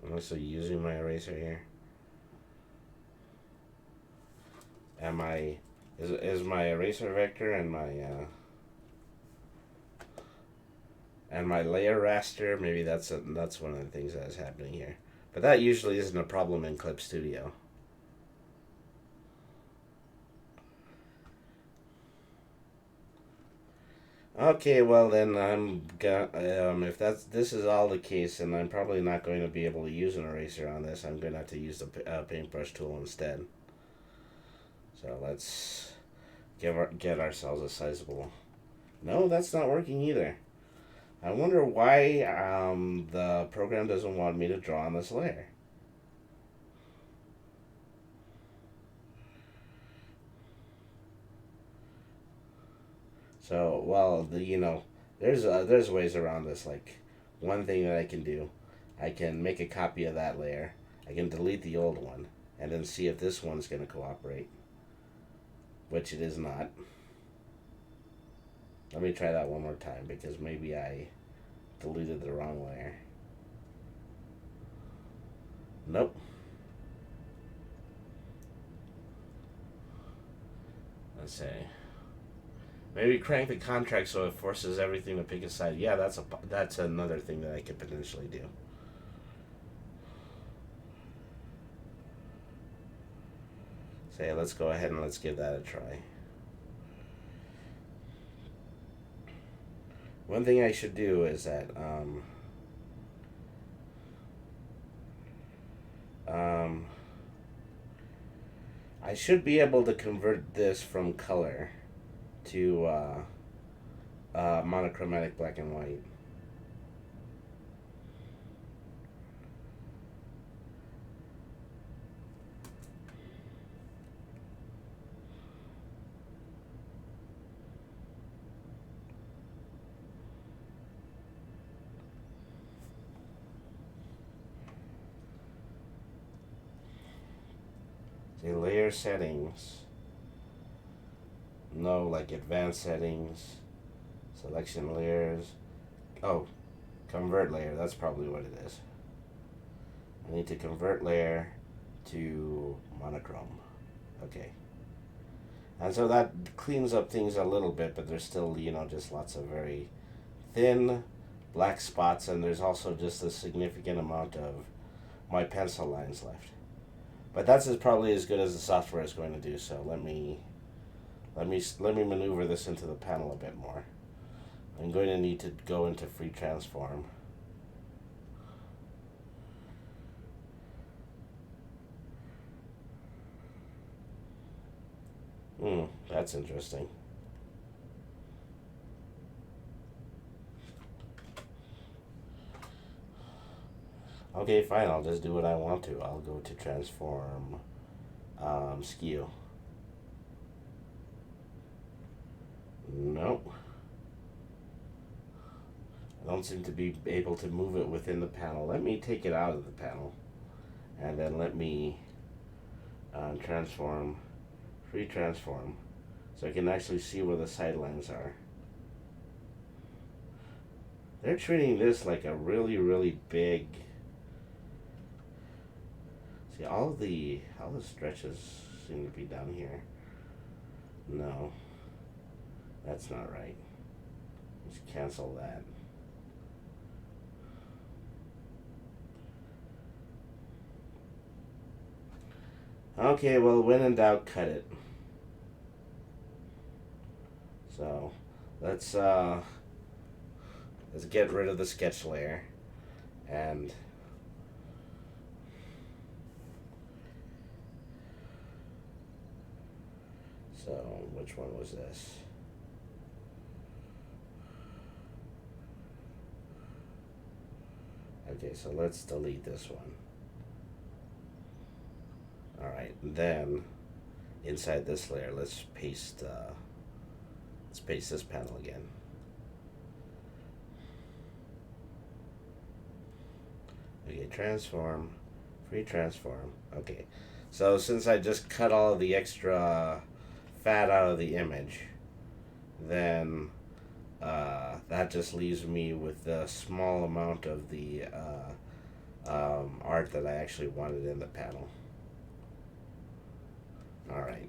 I'm also using my eraser here. Is my eraser vector and my layer raster, maybe that's one of the things that is happening here. But that usually isn't a problem in Clip Studio. Okay, well then if this is all the case, then I'm probably not going to be able to use an eraser on this. I'm going to have to use the paintbrush tool instead. So let's get ourselves a sizable. No, that's not working either. I wonder why the program doesn't want me to draw on this layer. So, well, there's ways around this. Like, one thing that I can do, I can make a copy of that layer. I can delete the old one, and then see if this one's going to cooperate. Which it is not. Let me try that one more time, because maybe I deleted the wrong layer. Nope. Let's see. Maybe crank the contract so it forces everything to pick a side. Yeah, that's another thing that I could potentially do. Say, let's go ahead and let's give that a try. One thing I should do is that I should be able to convert this from color to monochromatic black and white. See, layer settings. No, like advanced settings, selection layers. Oh, convert layer. That's probably what it is. I need to convert layer to monochrome. Okay. And so that cleans up things a little bit, but there's still, just lots of very thin black spots, and there's also just a significant amount of my pencil lines left. But that's probably as good as the software is going to do, so let me maneuver this into the panel a bit more. I'm going to need to go into free transform. That's interesting. Okay, fine, I'll just do what I want to. I'll go to transform skew. Nope. I don't seem to be able to move it within the panel. Let me take it out of the panel. And then let me transform, free transform, so I can actually see where the sidelines are. They're treating this like a really, really big. See, all the stretches seem to be down here. No, that's not right. Let's cancel that. Okay, well, when in doubt, cut it. So, let's get rid of the sketch layer, and so which one was this? Okay, so let's delete this one. Alright, then inside this layer, let's paste this panel again. Okay, transform, free transform. Okay, so since I just cut all of the extra fat out of the image, then that just leaves me with a small amount of the art that I actually wanted in the panel. All right.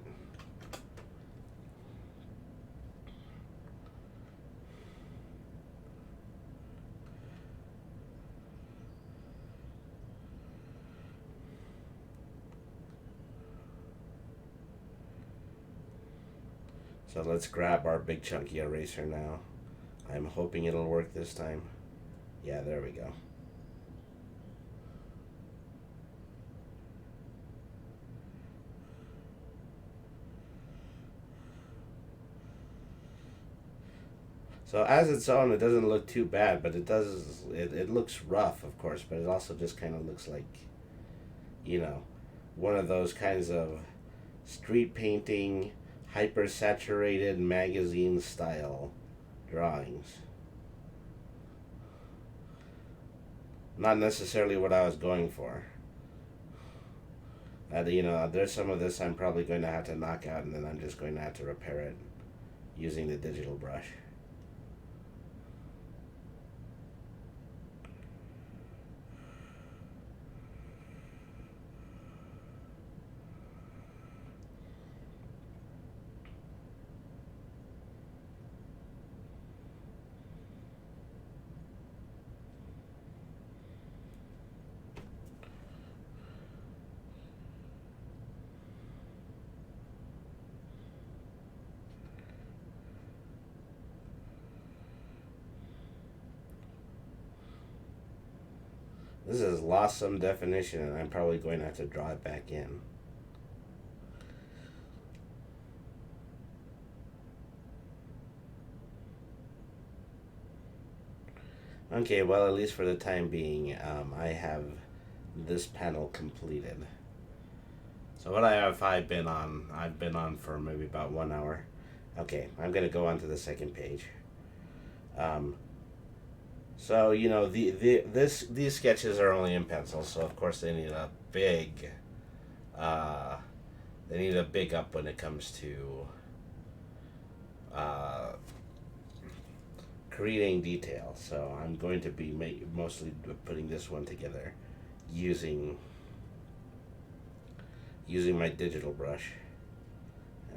So let's grab our big chunky eraser now. I'm hoping it'll work this time. Yeah, there we go. So as its own, it doesn't look too bad, but it looks rough, of course, but it also just kind of looks like, one of those kinds of street painting, hyper saturated magazine style drawings. Not necessarily what I was going for. There's some of this I'm probably going to have to knock out, and then I'm just going to have to repair it using the digital brush. This has lost some definition, and I'm probably going to have to draw it back in. Okay, well, at least for the time being, I have this panel completed. So what have I been on? I've been on for maybe about 1 hour. Okay, I'm going to go on to the second page. So these sketches are only in pencil, so of course they need a big they need a big up when it comes to uh, creating detail. So I'm going to be mostly putting this one together using my digital brush.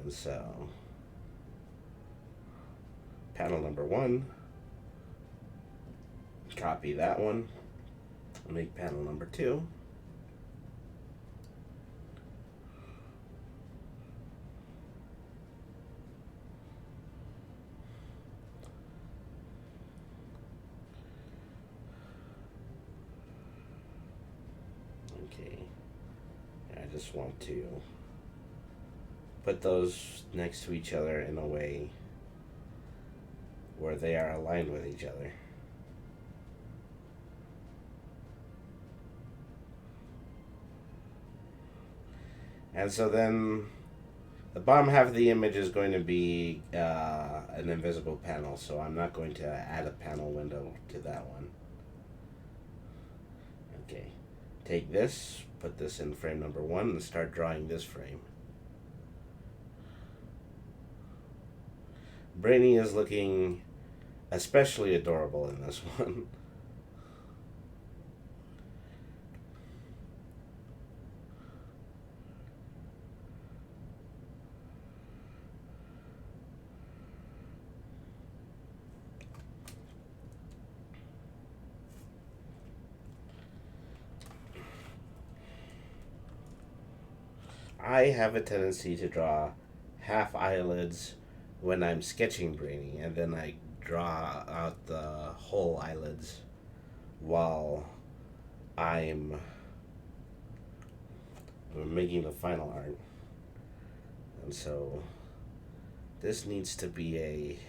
And so panel number 1, copy that one, make panel number 2. Okay, I just want to put those next to each other in a way where they are aligned with each other. And so then the bottom half of the image is going to be an invisible panel, so I'm not going to add a panel window to that one. Okay, take this, put this in frame number 1, and start drawing this frame. Brainy is looking especially adorable in this one. I have a tendency to draw half eyelids when I'm sketching Brainy, and then I draw out the whole eyelids while I'm making the final art. And so this needs to be a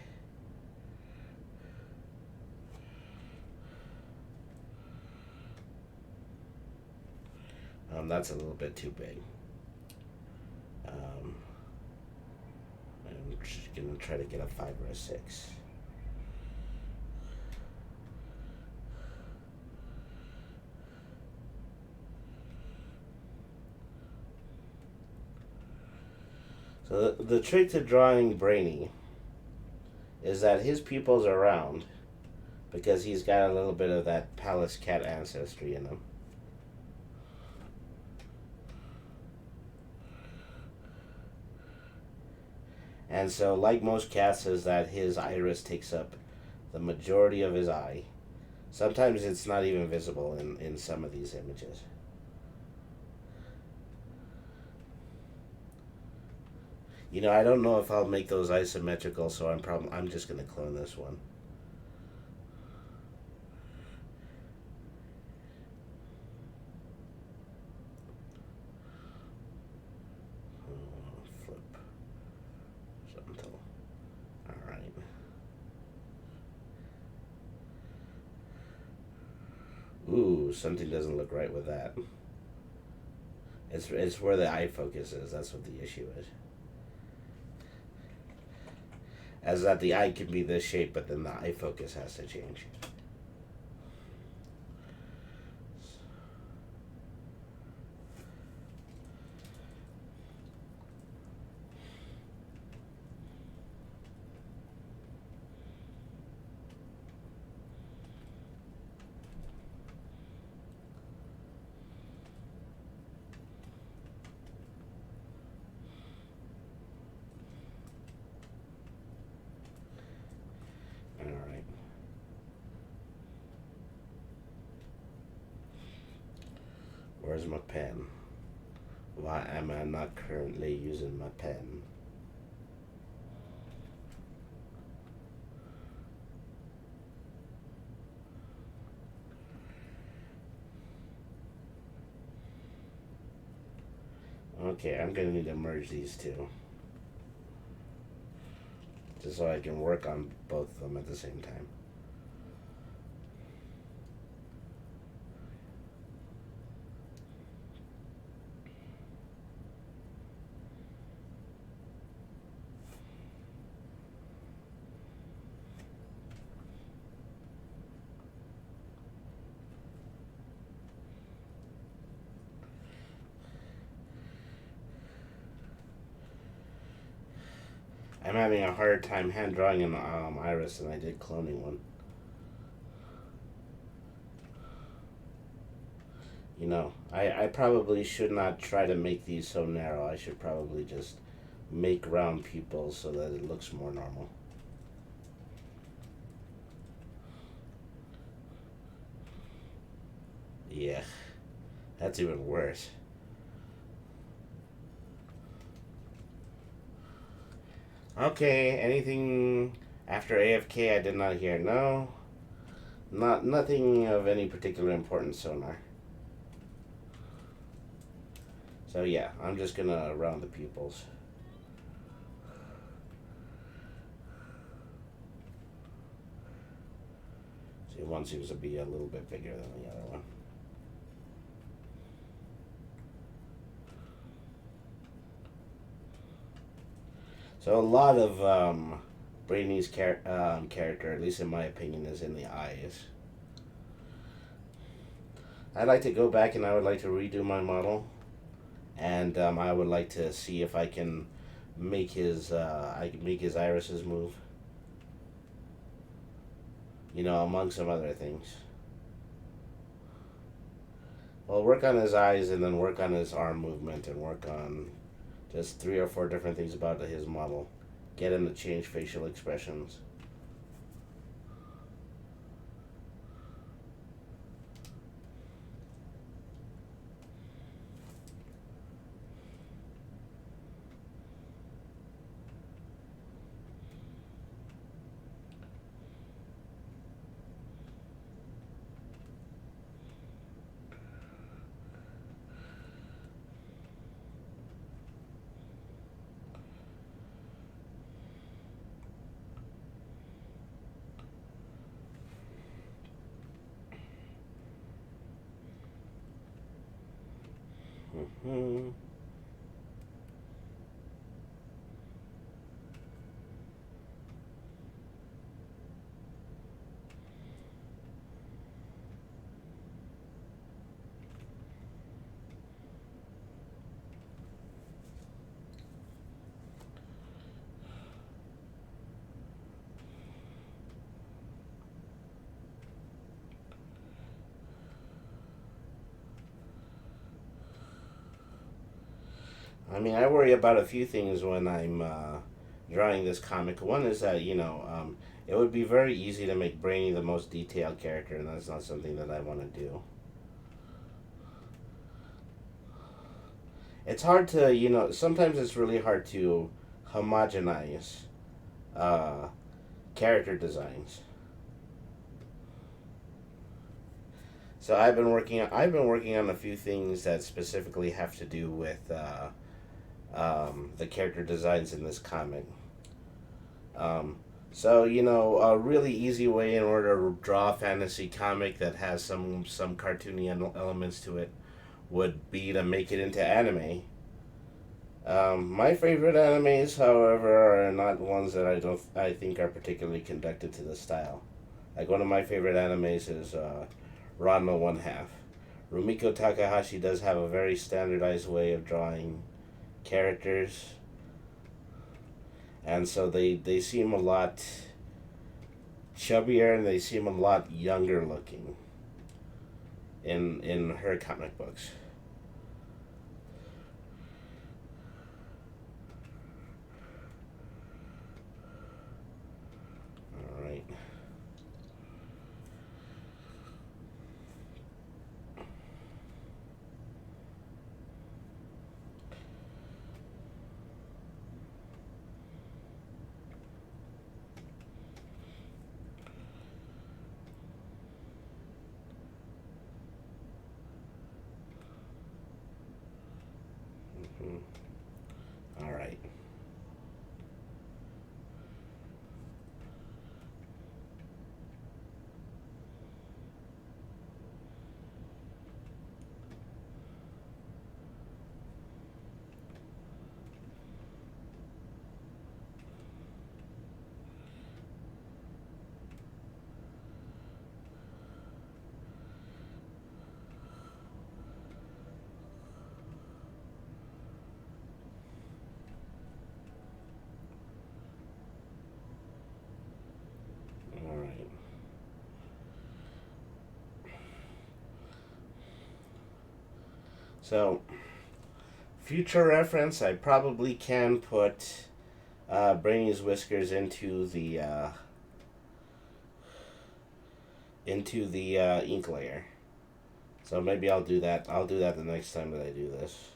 that's a little bit too big. I'm just gonna try to get a 5 or a 6. So the trick to drawing Brainy is that his pupils are round because he's got a little bit of that palace cat ancestry in him. And so, like most cats, is that his iris takes up the majority of his eye. Sometimes it's not even visible in some of these images. You know, I don't know if I'll make those isometrical, so I'm just going to clone this one. Flip. All right. Ooh, something doesn't look right with that. It's where the eye focus is. That's what the issue is. As that the eye can be this shape, but then the eye focus has to change. Alright. Where's my pen? Why am I not currently using my pen? Okay, I'm gonna need to merge these two, just so I can work on both of them at the same time.
I'm having a hard time hand drawing an iris, and I did cloning one. You know, I probably should not try to make these so narrow. I should probably just make round pupils so that it looks more normal. Yeah, that's even worse. Okay, anything after AFK I did not hear? No, nothing of any particular importance, Sonar. So yeah, I'm just gonna round the pupils. See, one seems to be a little bit bigger than the other one. So a lot of Brainy's character, at least in my opinion, is in the eyes. I'd like to go back and I would like to redo my model, and I would like to see if I can make his irises move. You know, among some other things. Well, work on his eyes and then work on his arm movement and work on just 3 or 4 different things about his model. Get him to change facial expressions. Mm-hmm. I mean, I worry about a few things when I'm drawing this comic. One is that, it would be very easy to make Brainy the most detailed character, and that's not something that I want to do. It's hard to, sometimes it's really hard to homogenize uh, character designs. So I've been working on a few things that specifically have to do with the character designs in this comic. Um, a really easy way in order to draw a fantasy comic that has some cartoony elements to it would be to make it into anime. My favorite animes, however, are not ones that I think are particularly conducted to the style. Like one of my favorite animes is Ranma One Half. Rumiko Takahashi does have a very standardized way of drawing characters, and so they seem a lot chubbier and they seem a lot younger looking in her comic books. All right. So, future reference, I probably can put Brainy's whiskers into the ink layer. So maybe I'll do that. I'll do that the next time that I do this.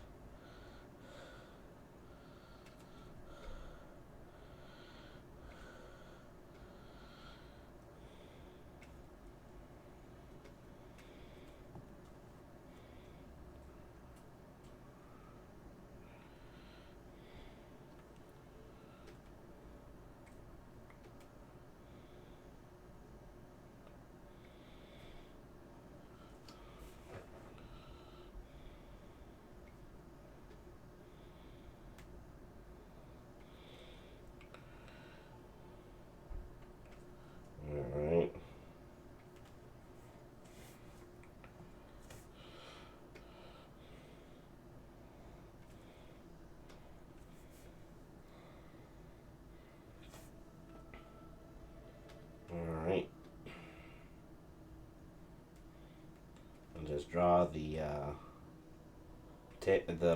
Alright. Alright. And just draw the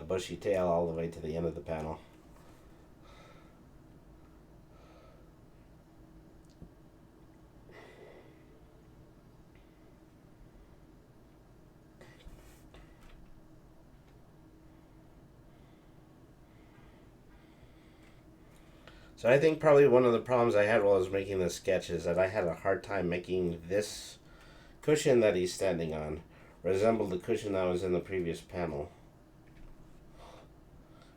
bushy tail all the way to the end of the panel. So I think probably one of the problems I had while I was making this sketch is that I had a hard time making this cushion that he's standing on resemble the cushion that was in the previous panel.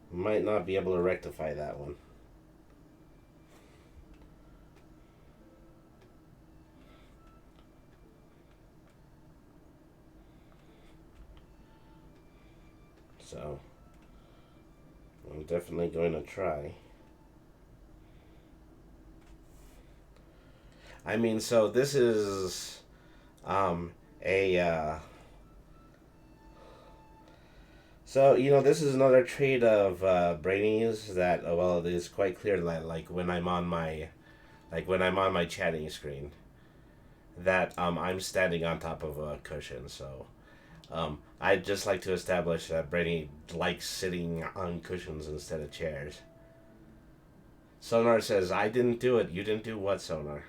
Might not be able to rectify that one. So I'm definitely going to try. I mean, so this is a so this is another trait of Brainy's that well, it is quite clear that like when I'm on my chatting screen that I'm standing on top of a cushion. So I'd just like to establish that Brainy likes sitting on cushions instead of chairs. Sonar says, "I didn't do it. You didn't do what, Sonar?"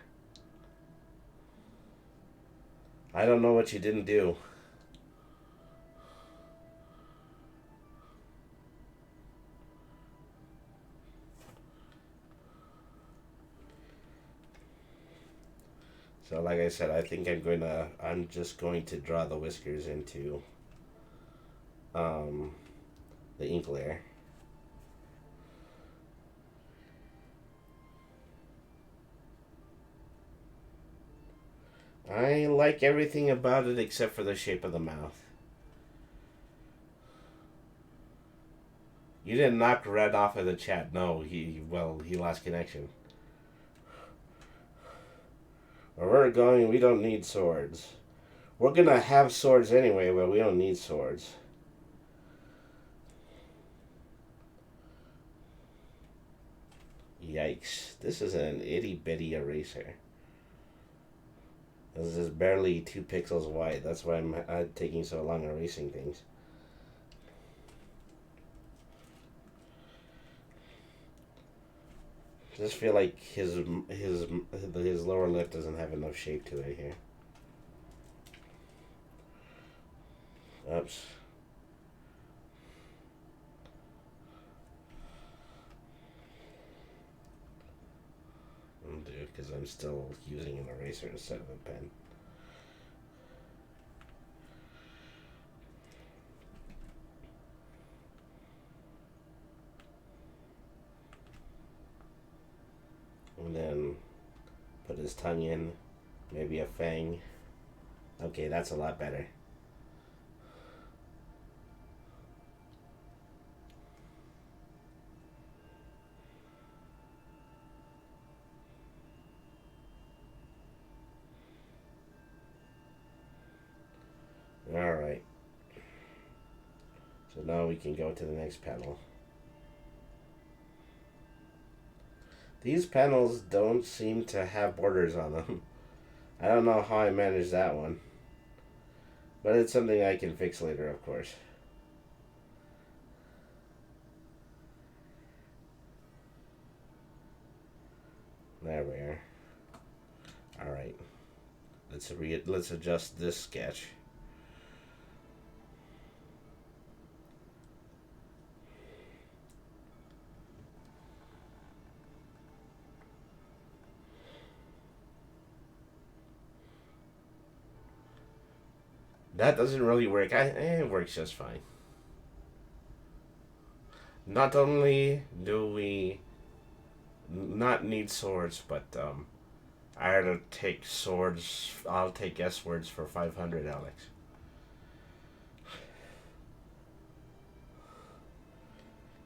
I don't know what you didn't do. So like I said, I think I'm just going to draw the whiskers into the ink layer. I like everything about it except for the shape of the mouth. You didn't knock Red off of the chat. No, he lost connection. Where we're going, we don't need swords. We're gonna have swords anyway, but we don't need swords. Yikes. This is an itty bitty eraser. This is barely 2 pixels wide. That's why I'm taking so long erasing things. I just feel like his lower lip doesn't have enough shape to it here. Oops. I'll do it because I'm still using an eraser instead of a pen. And then put his tongue in, maybe a fang. Okay, that's a lot better. Alright. So now we can go to the next panel. These panels don't seem to have borders on them. I don't know how I managed that one. But it's something I can fix later, of course. There we are. All right. Let's adjust this sketch. That doesn't really work. It works just fine. Not only do we not need swords, but I had to take swords. I'll take S words for 500, Alex.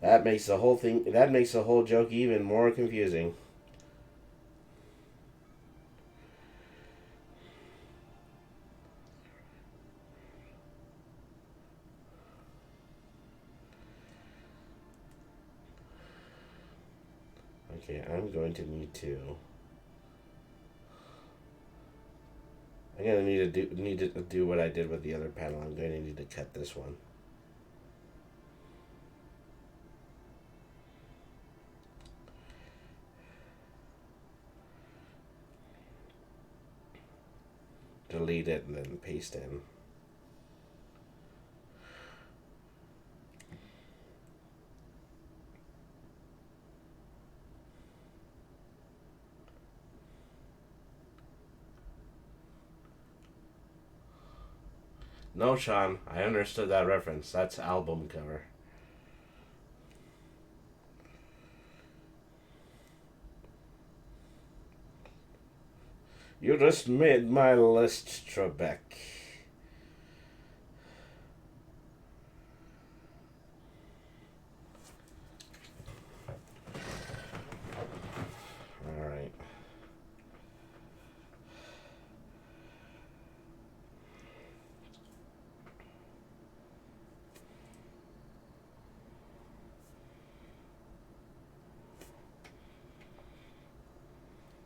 That makes the whole thing. That makes the whole joke even more confusing. Okay, I'm going to need to. I'm gonna need to do what I did with the other panel. I'm going to need to cut this one. Delete it and then paste in. No, Sean, I understood that reference. That's album cover. You just made my list, Trebek. Alright.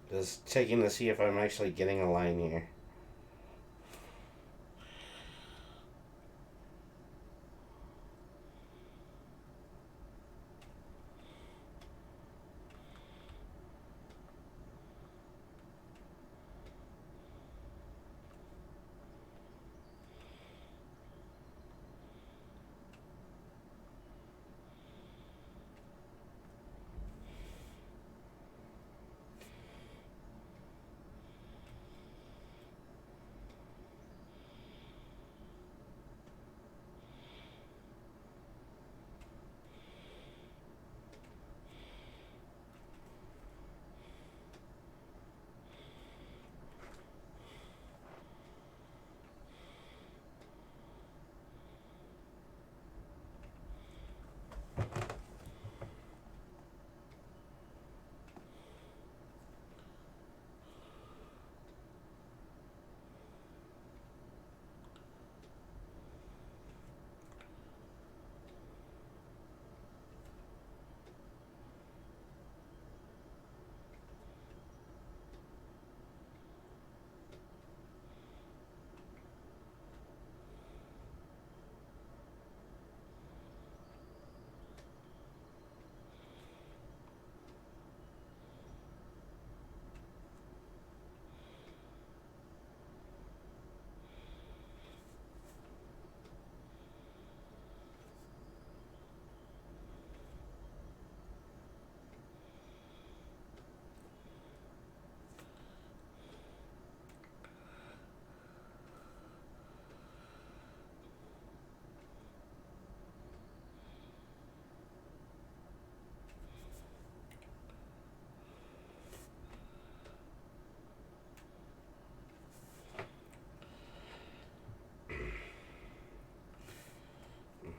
Just checking to see if I'm actually getting a line here.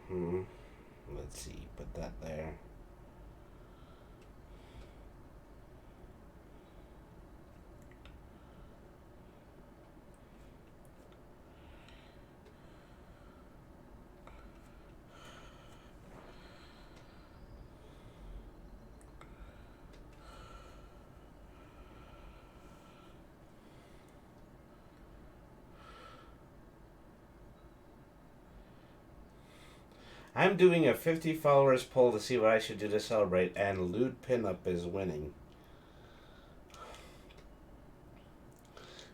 Let's see, put that there. I'm doing a 50 followers poll to see what I should do to celebrate, and Lewd Pinup is winning.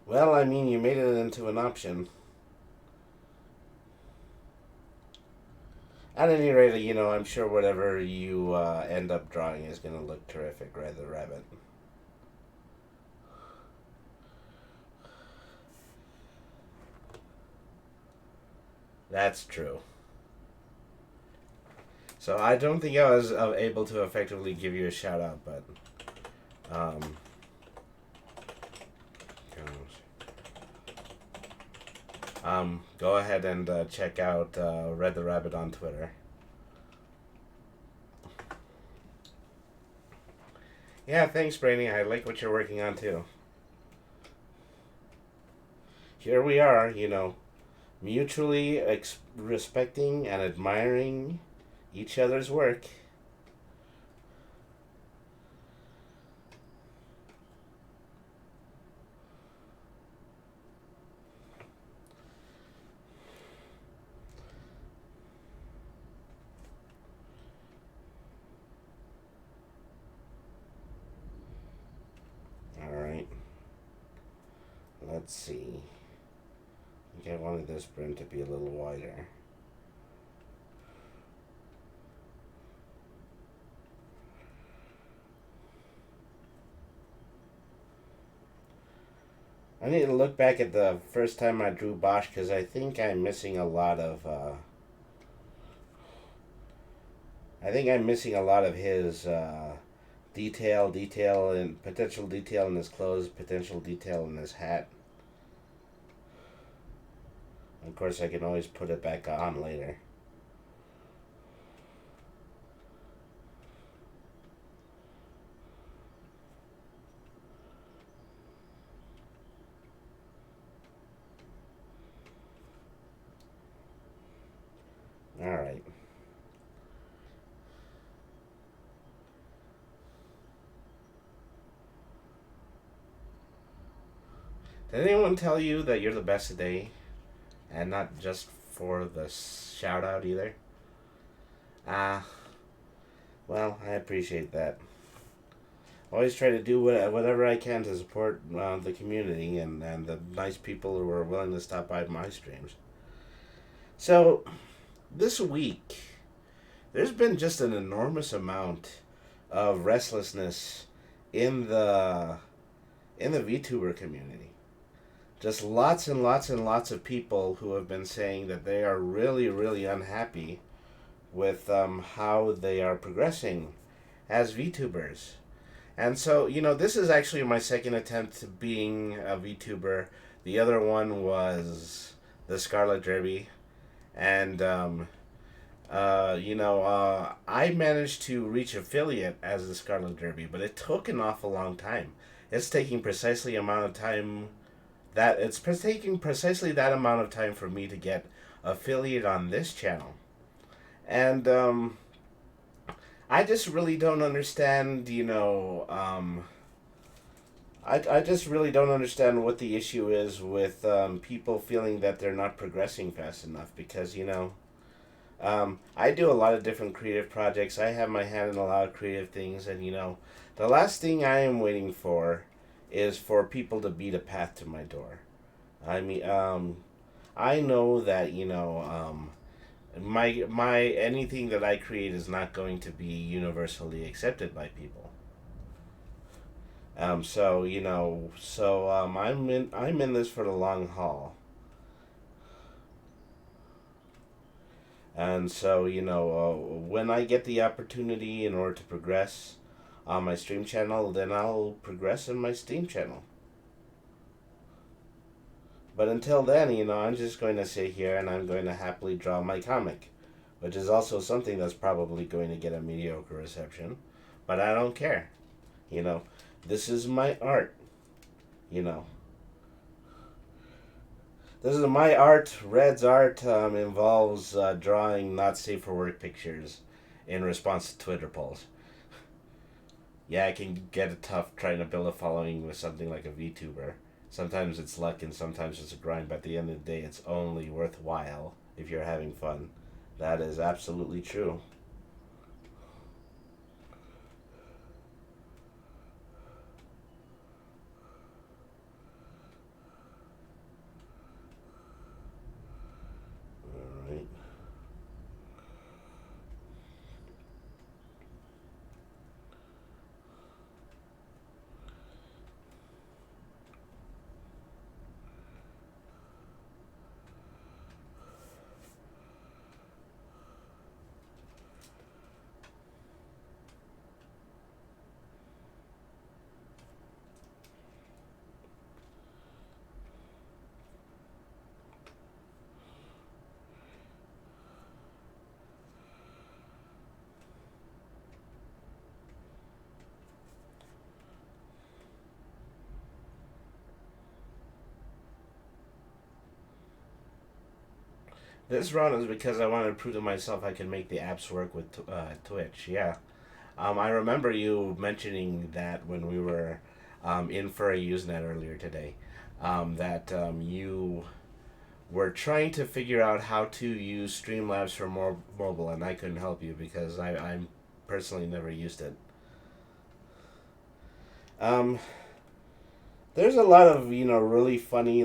Well, I mean, you made it into an option. At any rate, I'm sure whatever you end up drawing is going to look terrific, right, the rabbit? That's true. So I don't think I was able to effectively give you a shout out, but um, go ahead and check out Red the Rabbit on Twitter. Yeah, thanks, Brainy. I like what you're working on too. Here we are, mutually respecting and admiring each other's work. All right. Let's see. I think I wanted this print to be a little wider. I need to look back at the first time I drew Bosch because I think I'm missing a lot of. I think I'm missing a lot of his detail, and potential detail in his clothes, potential detail in his hat. Of course, I can always put it back on later. All right. Did anyone tell you that you're the best today? And not just for the shout out either? Ah, well, I appreciate that. Always try to do whatever I can to support the community and the nice people who are willing to stop by my streams. So, this week, there's been just an enormous amount of restlessness in the VTuber community. Just lots and lots and lots of people who have been saying that they are really, really unhappy with how they are progressing as VTubers. And so, this is actually my second attempt to being a VTuber. The other one was the Scarlet Derby. And, I managed to reach affiliate as the Scarlet Derby, but it took an awful long time. It's taking precisely amount of time it's taking precisely that amount of time for me to get affiliate on this channel. And I just really don't understand, I just really don't understand what the issue is with people feeling that they're not progressing fast enough because, I do a lot of different creative projects. I have my hand in a lot of creative things, and, the last thing I am waiting for is for people to beat a path to my door. I mean, I know that my anything that I create is not going to be universally accepted by people. I'm in this for the long haul, and so when I get the opportunity in order to progress on my stream channel, then I'll progress in my Steam channel. But until then, I'm just going to sit here and I'm going to happily draw my comic, which is also something that's probably going to get a mediocre reception, but I don't care. This is my art. This is my art. Red's art involves drawing not safe for work pictures in response to Twitter polls. Yeah, it can get tough trying to build a following with something like a VTuber. Sometimes it's luck and sometimes it's a grind, but at the end of the day, it's only worthwhile if you're having fun. That is absolutely true. This run is because I wanted to prove to myself I can make the apps work with Twitch. Yeah. I remember you mentioning that when we were in for a Usenet earlier today. That you were trying to figure out how to use Streamlabs for more mobile, and I couldn't help you because I'm personally never used it. Um, there's a lot of really funny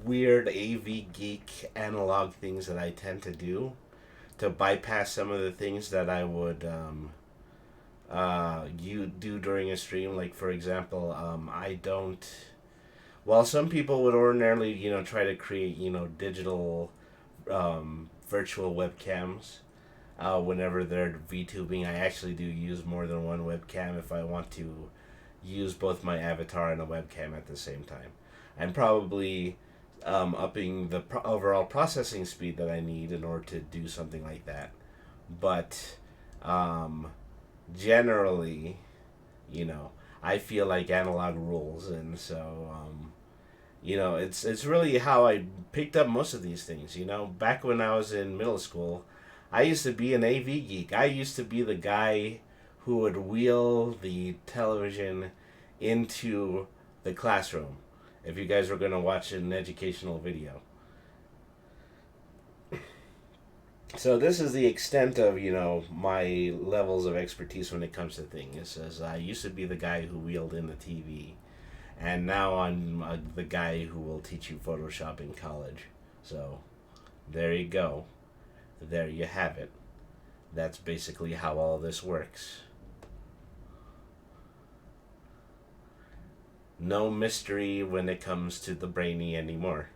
weird AV geek analog things that I tend to do to bypass some of the things that I would you do during a stream. Like for example, I don't. While some people would ordinarily try to create digital virtual webcams whenever they're VTubing, I actually do use more than one webcam if I want to use both my avatar and a webcam at the same time. I'm probably upping the overall processing speed that I need in order to do something like that. But um, generally, you know, I feel like analog rules, and so it's really how I picked up most of these things. Back when I was in middle school, I used to be an AV geek. I used to be the guy who would wheel the television into the classroom if you guys were going to watch an educational video. So this is the extent of my levels of expertise when it comes to things. It says I used to be the guy who wheeled in the TV, and now I'm the guy who will teach you Photoshop in college. So there you go. There you have it. That's basically how all this works. No mystery when it comes to the Brainy anymore.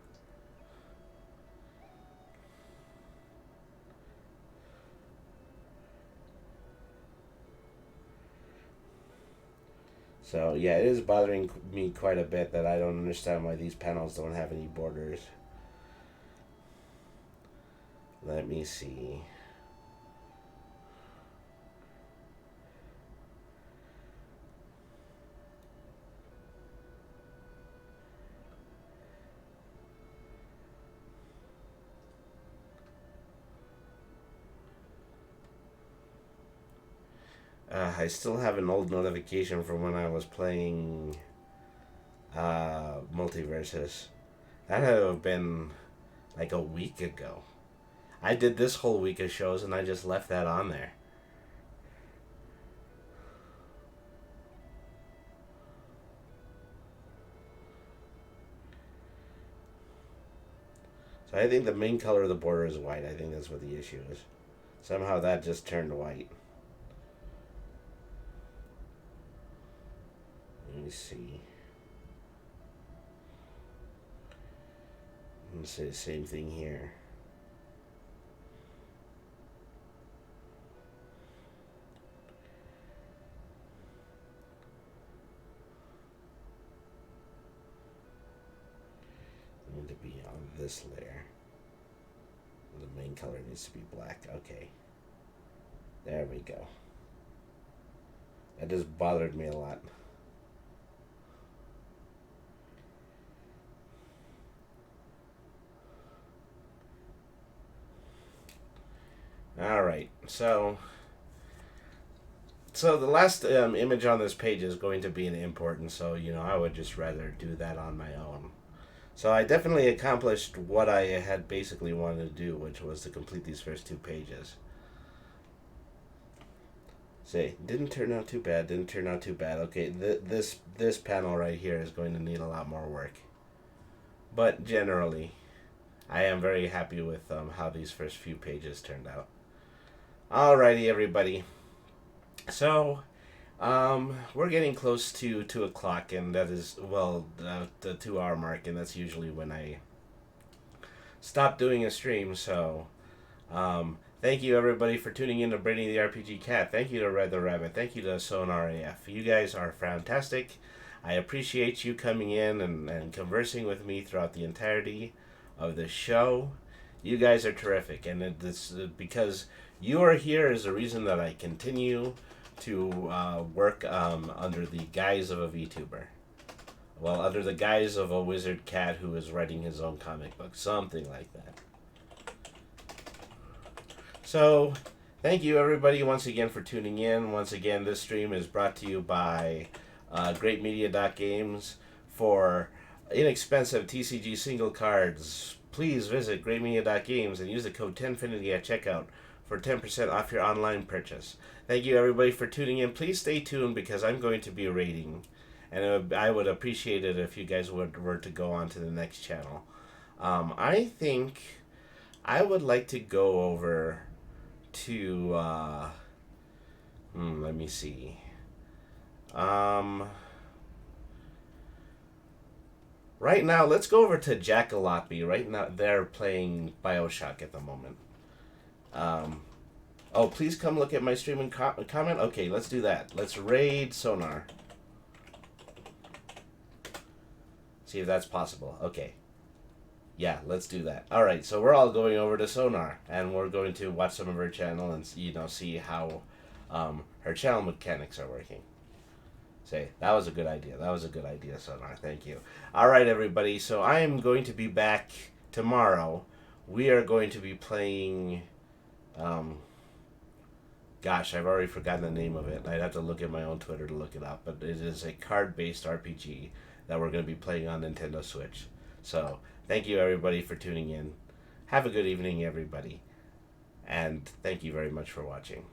So yeah, it is bothering me quite a bit that I don't understand why these panels don't have any borders. Let me see. I still have an old notification from when I was playing Multiversus. That had to have been like a week ago. I did this whole week of shows and I just left that on there. So I think the main color of the border is white. I think that's what the issue is. Somehow that just turned white. Let me see. Let's say the same thing here. Need to be on this layer. The main color needs to be black. Okay. There we go. That just bothered me a lot. All right, so the last image on this page is going to be an import, and so I would just rather do that on my own. So I definitely accomplished what I had basically wanted to do, which was to complete these first two pages. Say, didn't turn out too bad. Didn't turn out too bad. Okay, this panel right here is going to need a lot more work, but generally, I am very happy with how these first few pages turned out. Alrighty, everybody. So, we're getting close to 2 o'clock, and that is, well, the 2 hour mark, and that's usually when I stop doing a stream. So, thank you, everybody, for tuning in to Brainy the RPG Cat. Thank you to Red the Rabbit. Thank you to Sonar AF. You guys are fantastic. I appreciate you coming in and conversing with me throughout the entirety of the show. You guys are terrific, and it's because you are here is the reason that I continue to work under the guise of a VTuber. Well, under the guise of a wizard cat who is writing his own comic book, something like that.
So, thank you everybody once again for tuning in. Once again, this stream is brought to you by GreatMedia.games. For inexpensive TCG single cards, please visit GreatMedia.games and use the code 10finity at checkout for 10% off your online purchase. Thank you everybody for tuning in. Please stay tuned because I'm going to be rating, and I would appreciate it if you guys were to go on to the next channel. I think I would like to go over to let me see. Right now, let's go over to Jackalope. Right now, they're playing Bioshock at the moment. Um, oh, please come look at my stream and comment. Okay, let's do that. Let's raid Sonar. See if that's possible. Okay. Yeah, let's do that. All right, so we're all going over to Sonar, and we're going to watch some of her channel and see how her channel mechanics are working. Say, that was a good idea. That was a good idea, Sonar. Thank you. All right, everybody. So I am going to be back tomorrow. We are going to be playing. Gosh, I've already forgotten the name of it. I'd have to look at my own Twitter to look it up. But it is a card-based RPG that we're going to be playing on Nintendo Switch. So thank you, everybody, for tuning in. Have a good evening, everybody. And thank you very much for watching.